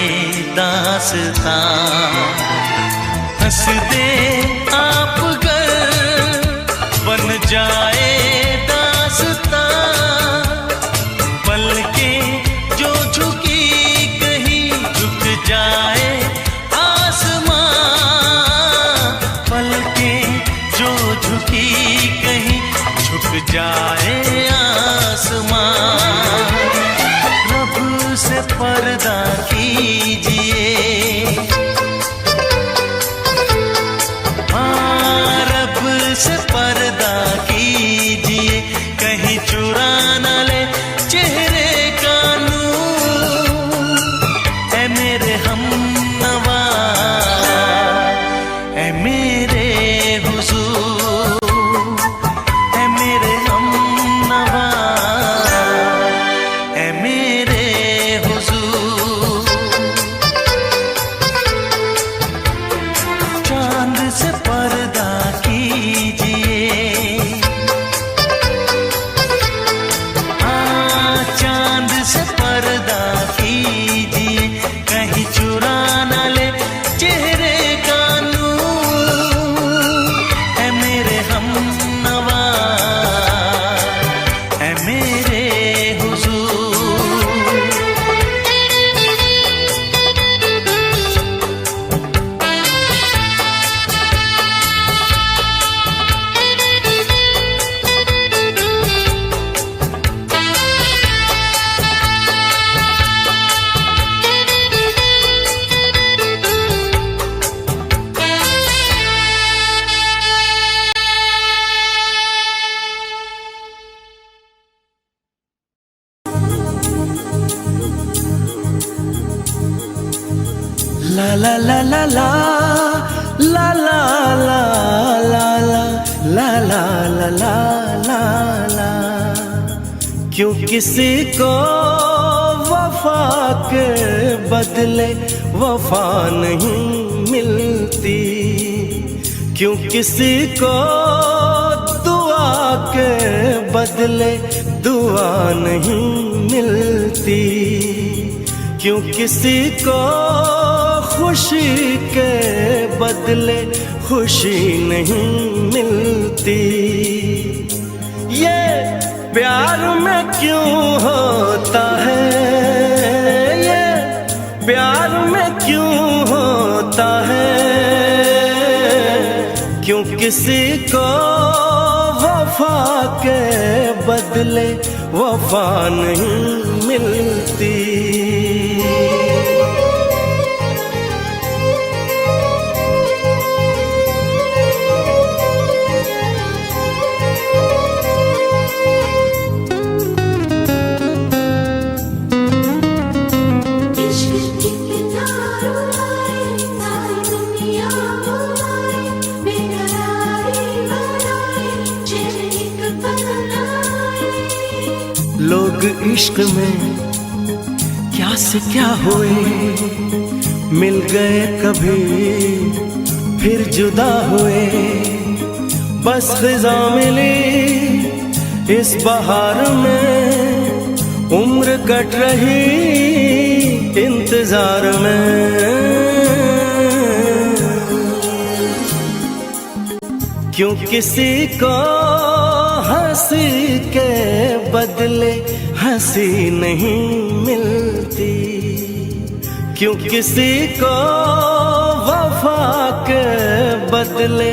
Speaker 3: दास्तां। हंस दे आप गर बन जाए दास्तां। पलके जो झुकी कहीं झुक जाए आसमां। पलके जो झुकी कहीं झुक जाए आसमां। रब से पर्दा कीजिए, हाँ रब से पर्दा कीजिए, कहीं चुरा न ले चेहरे का नूर। ऐ मेरे हमनवा, ऐ मेरे हुजूर, ऐ मेरे हमनवा, ऐ मेरे हुजूर। चांद से पर्दा कीजिए, हाँ चांद से पर्दा कीजिए, कहीं चुरा न ले चेहरे का नूर। ऐ मेरे हमनवा, ऐ मेरे हुजूर।
Speaker 1: La la la la la la la la la la la la la la la la। क्यों किसी को वफा के बदले वफा नहीं मिलती। क्यों किसी को दुआ के बदले दुआ नहीं मिलती। क्यों किसी को खुशी के बदले खुशी नहीं मिलती। ये प्यार में क्यों होता है, ये प्यार में क्यों होता है। क्यों किसी को वफा के बदले वफा नहीं मिलती। लोग इश्क में क्या से क्या हुए, मिल गए कभी फिर जुदा हुए। बस ख़िज़ा मिली इस बहार में, उम्र कट रही इंतजार में। क्यों किसी को हंसी के बदले हंसी नहीं मिलती, क्यों किसी को वफा के बदले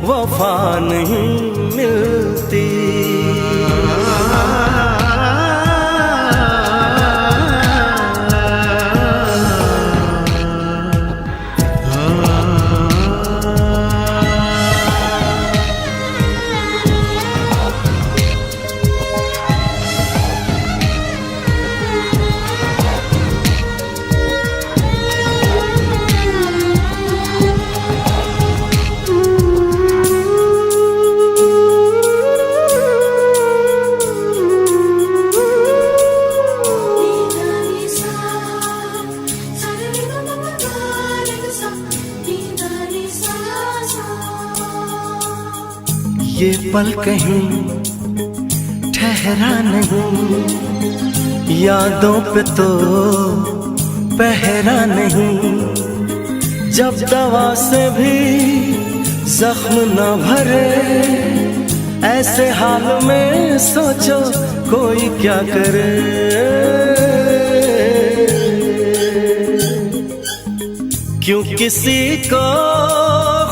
Speaker 1: वफा नहीं मिलती। ये पल कहीं ठहरा नहीं, यादों पे तो पहरा नहीं। जब दवा से भी जख्म न भरे, ऐसे हाल में सोचो कोई क्या करे। क्यों किसी को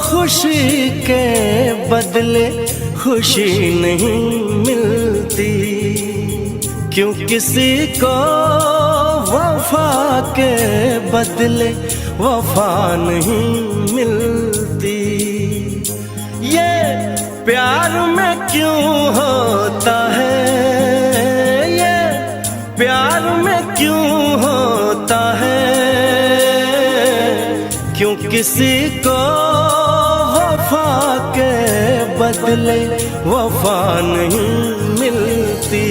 Speaker 1: खुशी के बदले खुशी नहीं मिलती, क्यों किसी को वफा के बदले वफा नहीं मिलती। ये प्यार में क्यों होता है, ये प्यार में क्यों होता है, क्यों किसी को वफा के बदले वफा नहीं मिलती।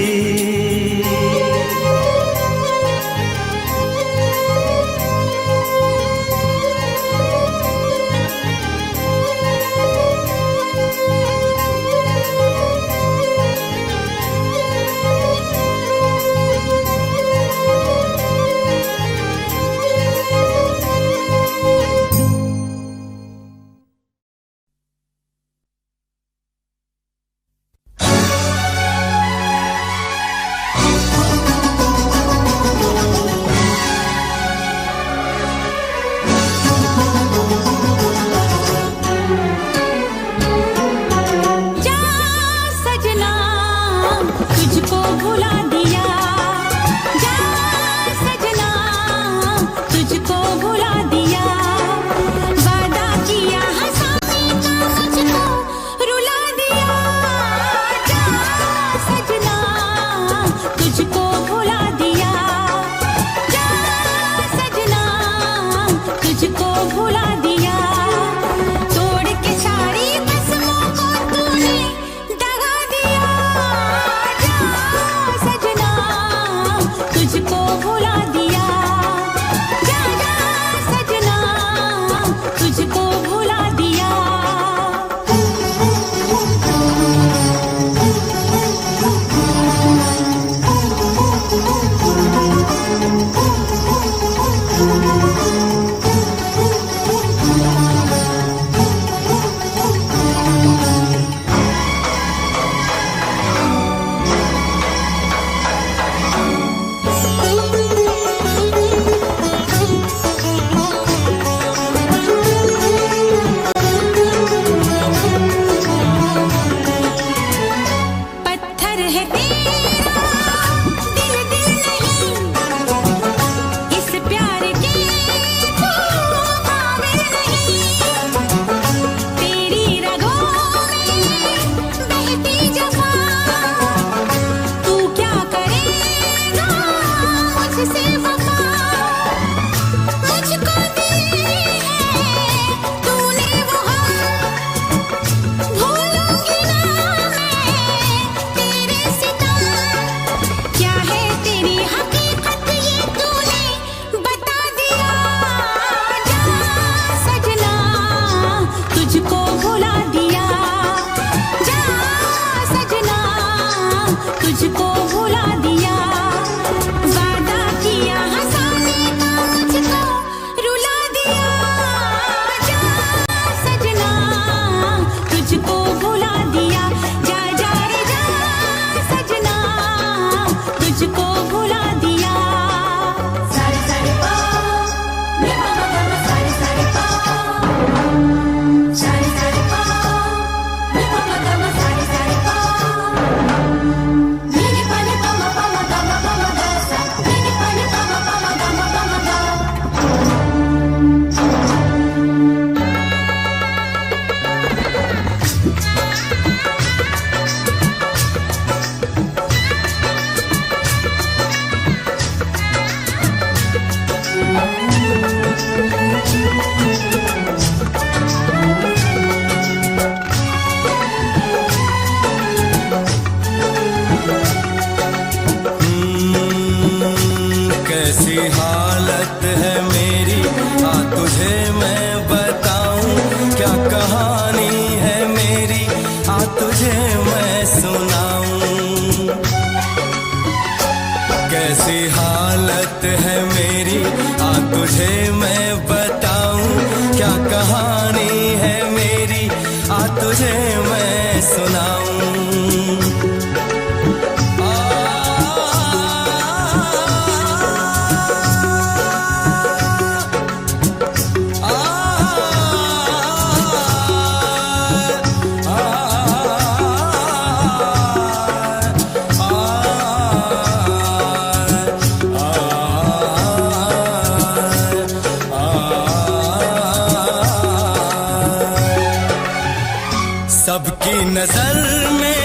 Speaker 1: नजर में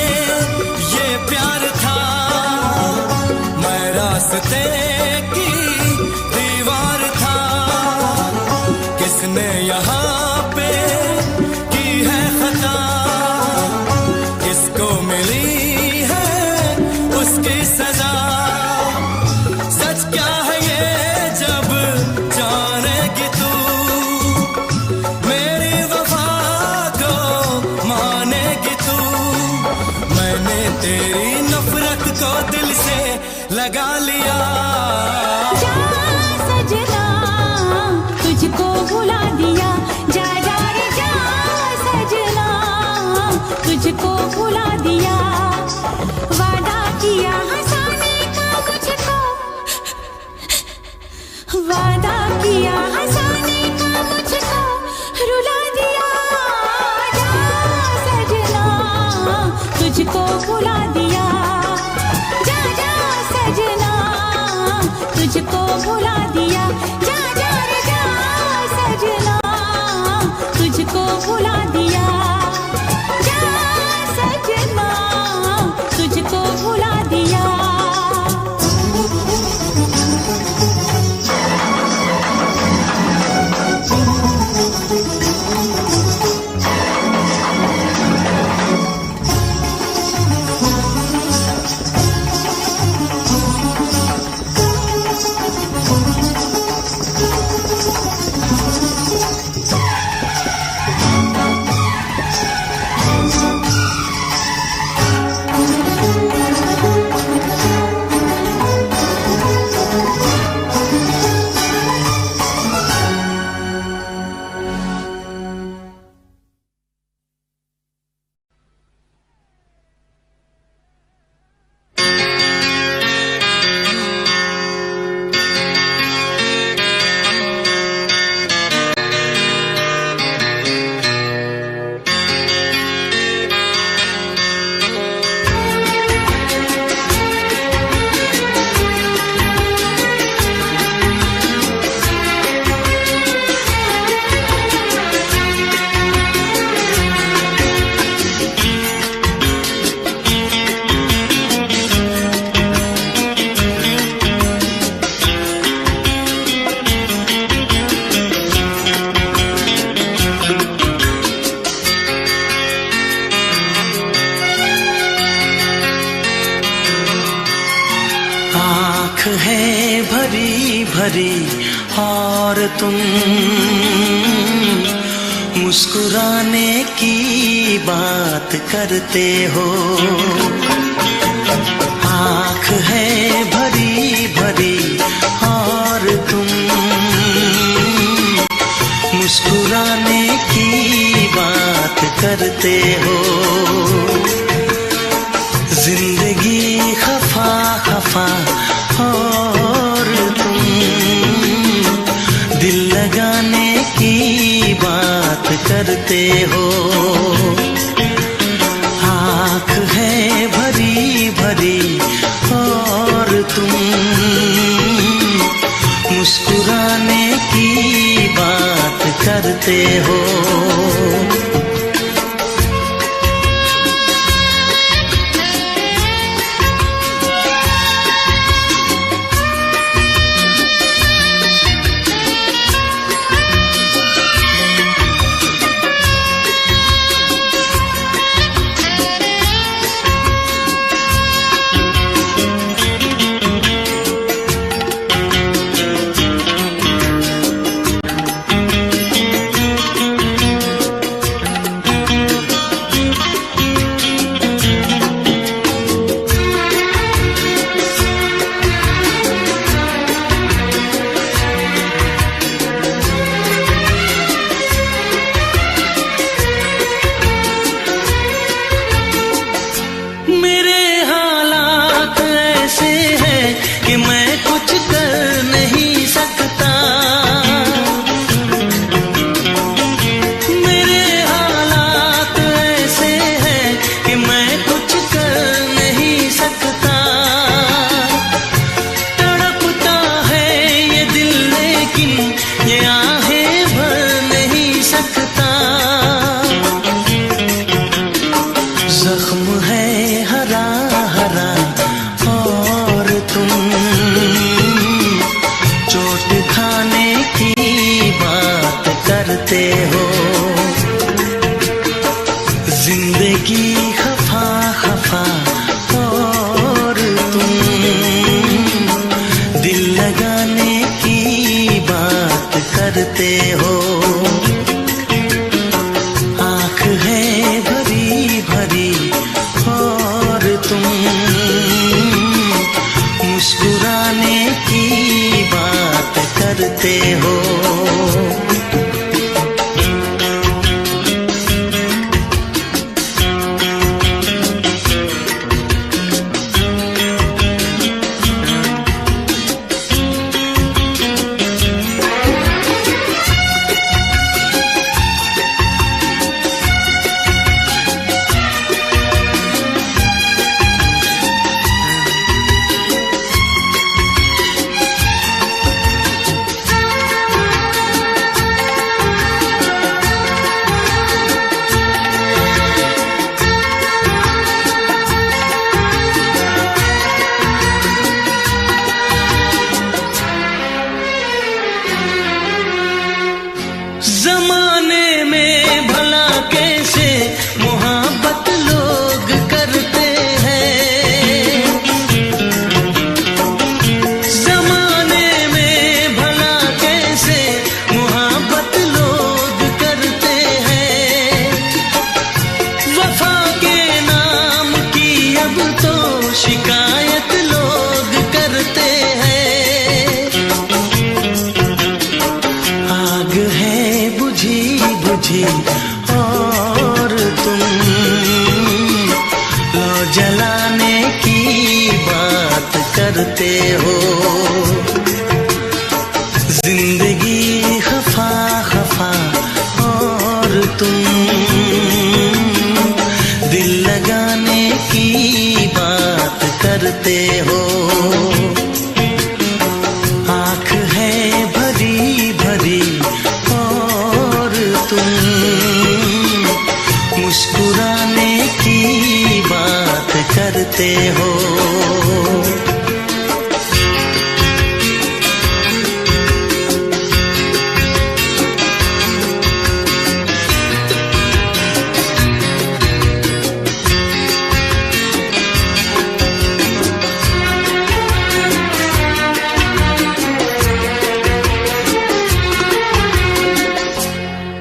Speaker 1: ये प्यार था, मैं रास्ते की दीवार था। किसने यहाँ पे की है खता, किसको मिली है उसकी सजा। सच क्या है ये जब जानेगी तू, मेरी वफा को मानेगी तू। मैंने तेरी नफरत को दिल से लगा लिया।
Speaker 2: जा सजना तुझको भुला दिया, जा जा रे जा सजना तुझको भुला दिया। वादा किया हंसाने का मुझको, वादा किया हंसाने का मुझको रुला दिया। जा सजना तुझको भुला दिया, जा जा सजना तुझको भुला दिया। जा जा रे जा सजना तुझको भुला दिया, जा सजना तुझको भुला दिया।
Speaker 3: है भरी भरी और तुम मुस्कुराने की बात करते हो। आँख है भरी भरी और तुम मुस्कुराने की बात करते हो। जिंदगी खफा खफा और तुम दिल लगाने की बात करते हो। आँख है भरी भरी और तुम मुस्कुराने की बात करते हो। जिंदगी खफा खफा और तुम दिल लगाने की बात करते हो। आँख है भरी भरी और तुम मुस्कुराने की बात करते हो। जमाने में भला कैसे मोहब्बत लोग करते हैं। जमाने में भला कैसे मोहब्बत लोग करते हैं। वफा के नाम की अब तो शिकायत लोग करते हैं। आग है बुझी बुझी और तुम लो जलाने की बात करते हो। जिंदगी खफा खफा और तुम दिल लगाने की बात करते हो। आँख है भरी भरी और तुम मुस्कुराने की बात करते हो।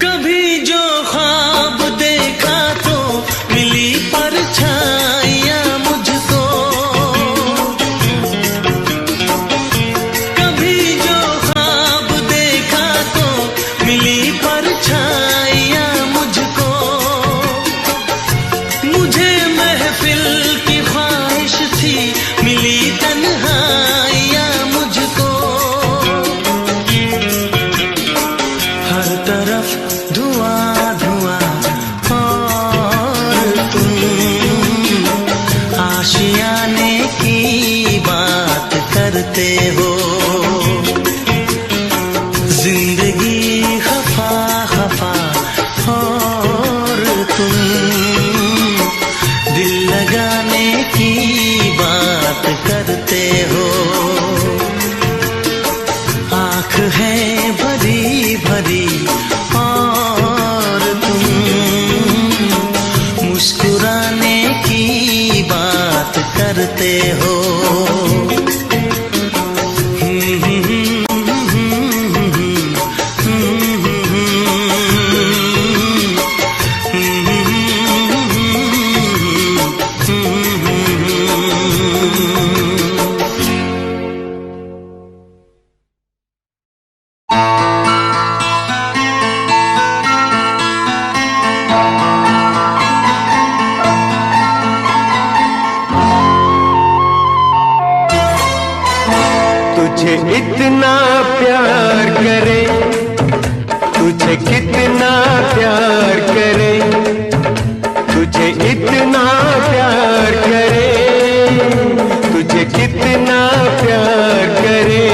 Speaker 3: कभी जो ख्वाब देखा तो मिली परछाइयाँ मुझको। कभी जो ख्वाब देखा तो मिली परछाइयाँ मुझको। मुझे महफिल की ख्वाहिश थी मिली तन्हाइयाँ मुझको। हर तरफ धुआं धुआं और तुम आशियाने की बात करते हो। जिंदगी खफा खफा और तुम दिल लगाने की बात करते हो। आँख है भरी भरी और तुम मुस्कुराने की बात करते हो।
Speaker 6: तुझे इतना प्यार करे, तुझे कितना प्यार करे, तुझे इतना प्यार करे, तुझे कितना प्यार करे।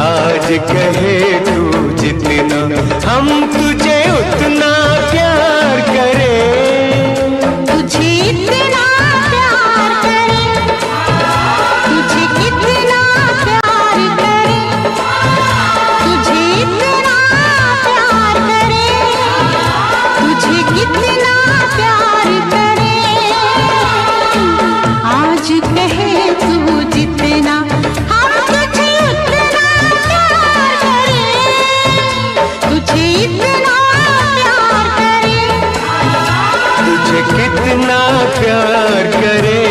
Speaker 6: आज कहे तू जितना हम तुझे उतना प्यार करे।
Speaker 2: तुझे इतना प्यार करे, तुझे कितना प्यार करे, तुझे इतना प्यार करे, तुझे कितना
Speaker 6: कितना प्यार करे।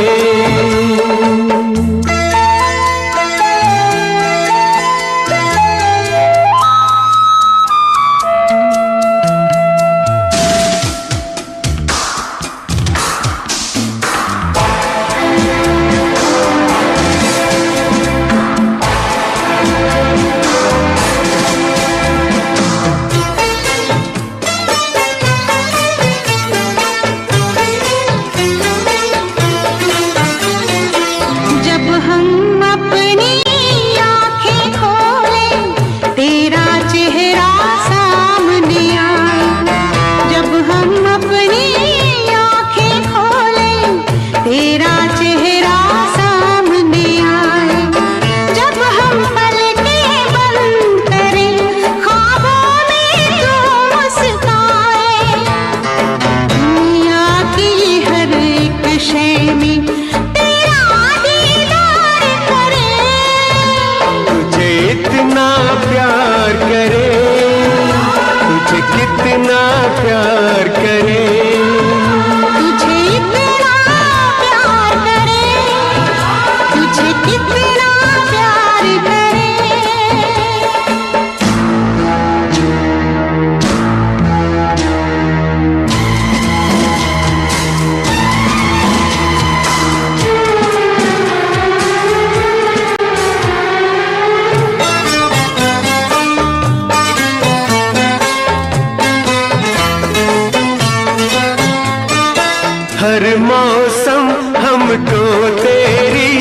Speaker 6: हर मौसम हमको तेरी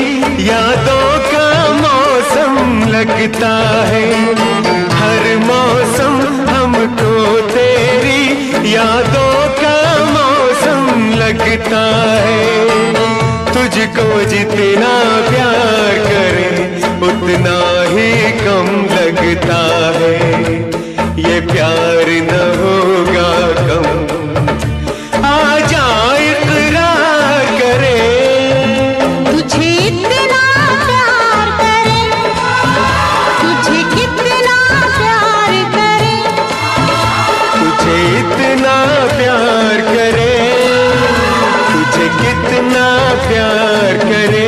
Speaker 6: यादों का मौसम लगता है। हर मौसम हमको तेरी यादों का मौसम लगता है। तुझको जितना प्यार करें उतना ही कम लगता है। ये प्यार न होगा कम, आजा इकरार करे।
Speaker 2: तुझे इतना प्यार करे, तुझे कितना प्यार करे,
Speaker 6: तुझे इतना प्यार करे, तुझे कितना प्यार करे।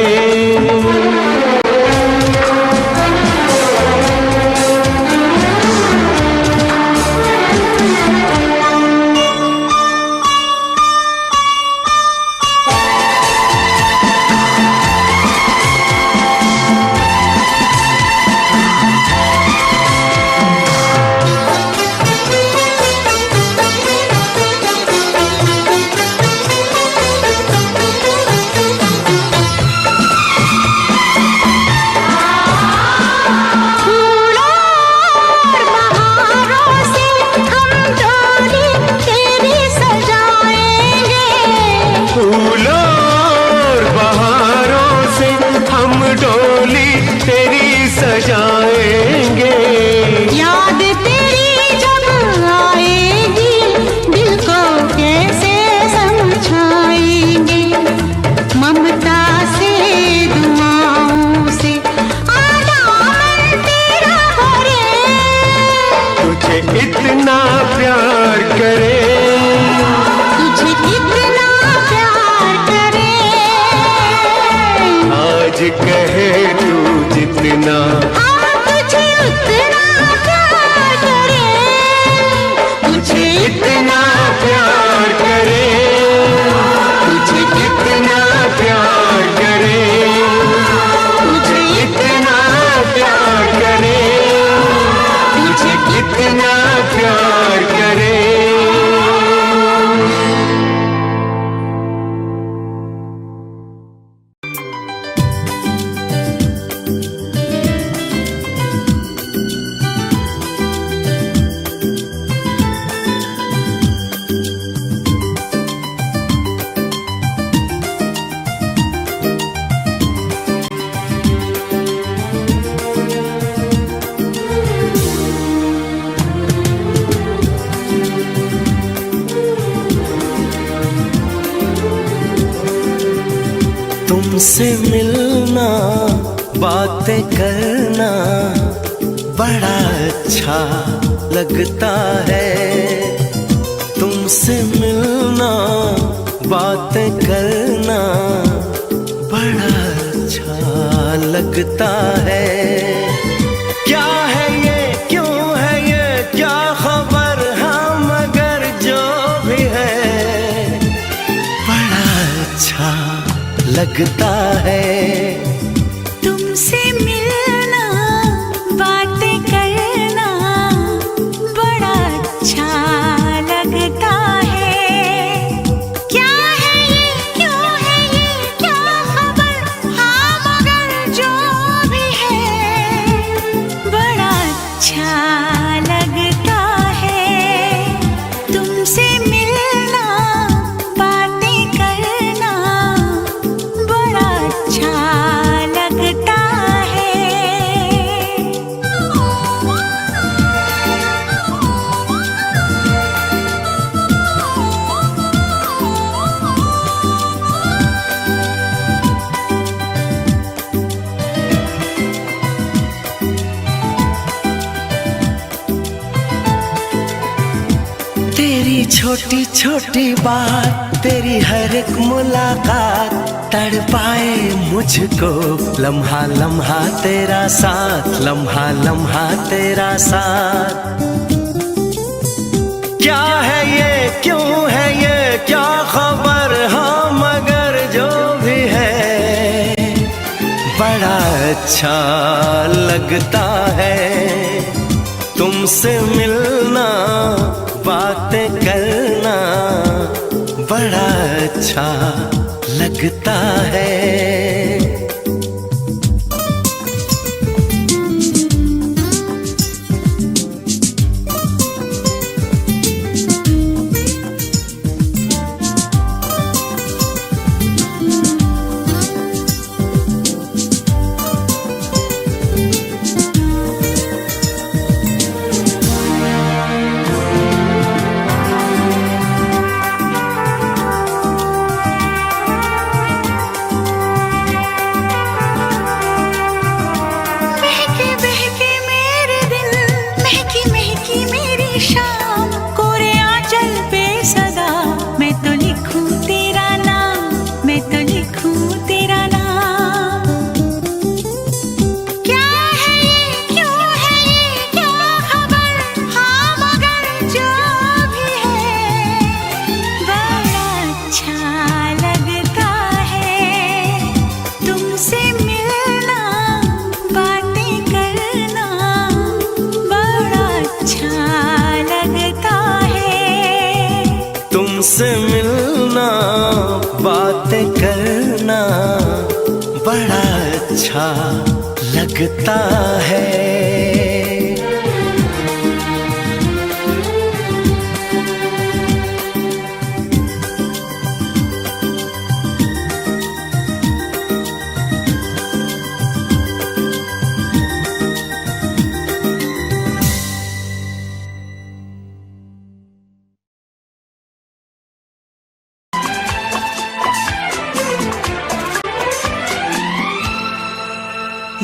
Speaker 6: सजाएंगे
Speaker 2: याद तेरी जब आएगी दिल को कैसे समझाएंगे। ममता से दुआओं से आधा मन तेरा भरे।
Speaker 6: तुझे इतना प्यार करे,
Speaker 2: तुझे कितना प्यार करे।
Speaker 6: आज कहे तू जितना
Speaker 2: तुझे उतना प्यार करे,
Speaker 6: तुझे इतना प्यार करे, तुझे कितना प्यार करे, तुझे इतना प्यार करे, तुझे कितना प्यार करे।
Speaker 1: तुमसे मिलना बातें करना बड़ा अच्छा लगता है। तुमसे मिलना बातें करना बड़ा अच्छा लगता है। क्या है ये, क्यों है ये, क्या खबर, हाँ मगर जो भी है बड़ा अच्छा लगता है।
Speaker 2: तुमसे मिलना, बातें करना बड़ा अच्छा लगता है। क्या है ये, क्यों है ये, क्या खबर, हाँ मगर जो भी है बड़ा अच्छा लगता है। तुमसे मिलना, बातें करना बड़ा अच्छा लगता है।
Speaker 1: तेरी छोटी छोटी बात, तेरी हर एक मुलाकात तड़पाए मुझको। लम्हा लम्हा तेरा साथ, लम्हा लम्हा तेरा साथ। क्या है ये, क्यों है ये, क्या खबर, हाँ मगर जो भी है बड़ा अच्छा लगता है। तुमसे मिलना, बातें करना बड़ा अच्छा लगता है।
Speaker 2: महके बहके मेरे दिन, महकी महकी मेरी शाम, कोरे आंचल पे सदा मैं तो लिखूं तेरा नाम, मैं तो लिखूं तेरा नाम। क्या है ये, क्यों है ये, क्या खबर, हाँ मगर जो भी है बड़ा अच्छा लगता है। तुमसे मिलना, बातें करना बड़ा अच्छा लगता है।
Speaker 1: तुमसे मिलना, बातें करना बड़ा अच्छा लगता है।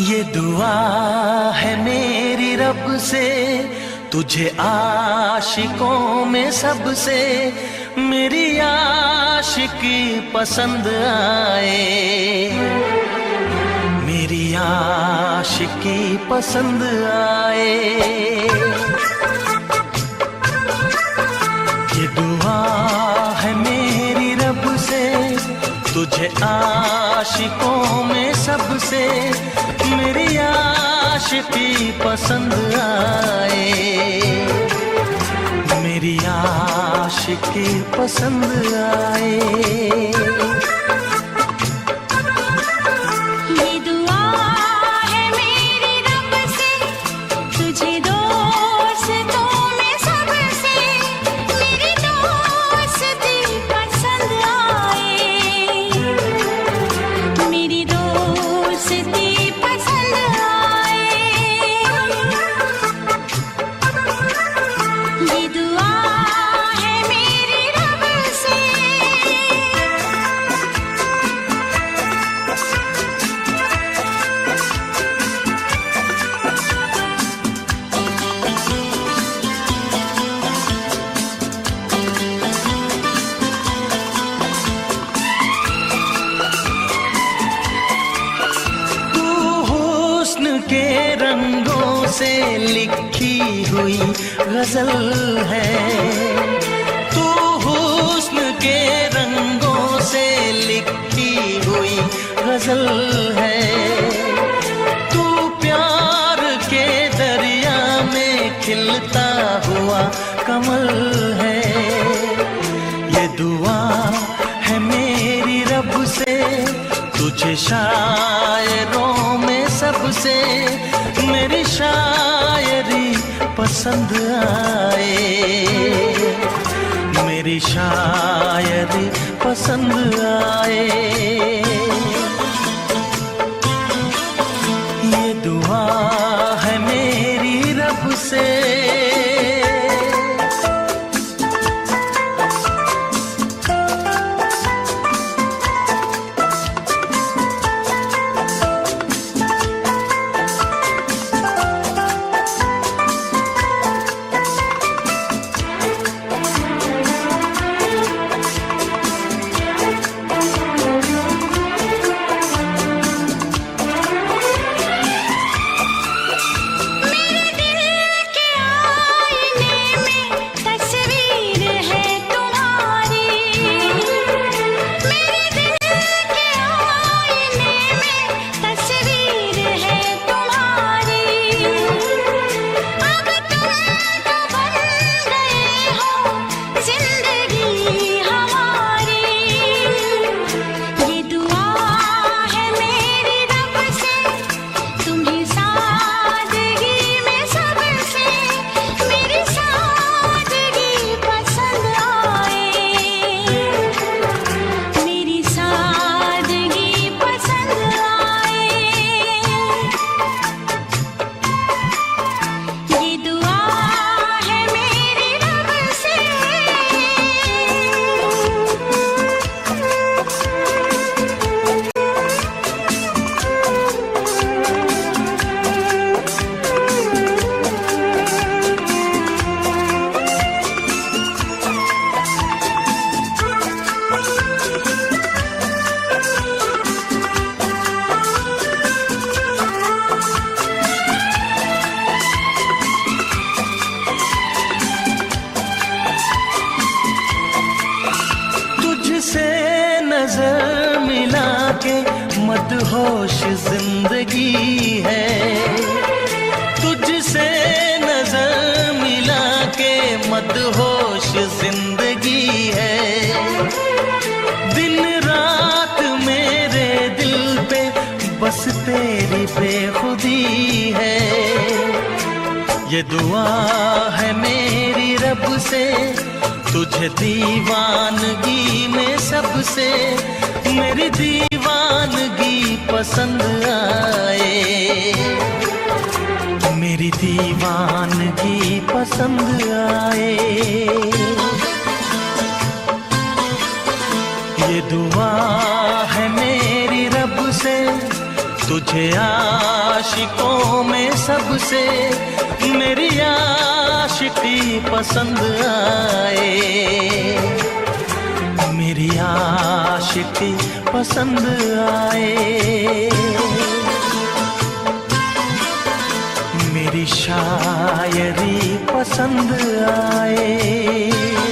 Speaker 1: ये दुआ है मेरी रब से, तुझे आशिकों में सबसे मेरी आशिकी पसंद आए, मेरी आशिकी पसंद आए। ये दुआ है मेरी रब से, तुझे आशिकों में सबसे मेरी आशिकी पसंद आए, मेरी आशिकी पसंद आए।
Speaker 2: ये दुआ है मेरी रब से, तुझे दोस्तों में सबसे मेरी दोस्ती पसंद आए, मेरी दोस्ती पसंद आए। ये दुआ है मेरी रब से।
Speaker 3: से लिखी हुई गजल है। तू हुस्न के रंगों से लिखी हुई गजल है। तू प्यार के दरिया में खिलता हुआ कमल है। ये दुआ है मेरी रब से, तुझे शायरों में सबसे मेरी शायरी पसंद आए, मेरी शायरी पसंद आए। ये दुआ है मेरी रब से। नजर मिला के मदहोश जिंदगी है। तुझसे नजर मिला के मदहोश जिंदगी है। दिन रात मेरे दिल पे बस तेरी बेखुदी है। ये दुआ है मेरी रब से, तुझे दीवानगी में सबसे मेरी दीवानगी पसंद आए, मेरी दीवानगी पसंद आए। ये दुआ है मेरी रब से, तुझे आशिकों में सबसे मेरी आशिकी पसंद आए, मेरी आशिकी पसंद आए। मेरी शायरी पसंद आए।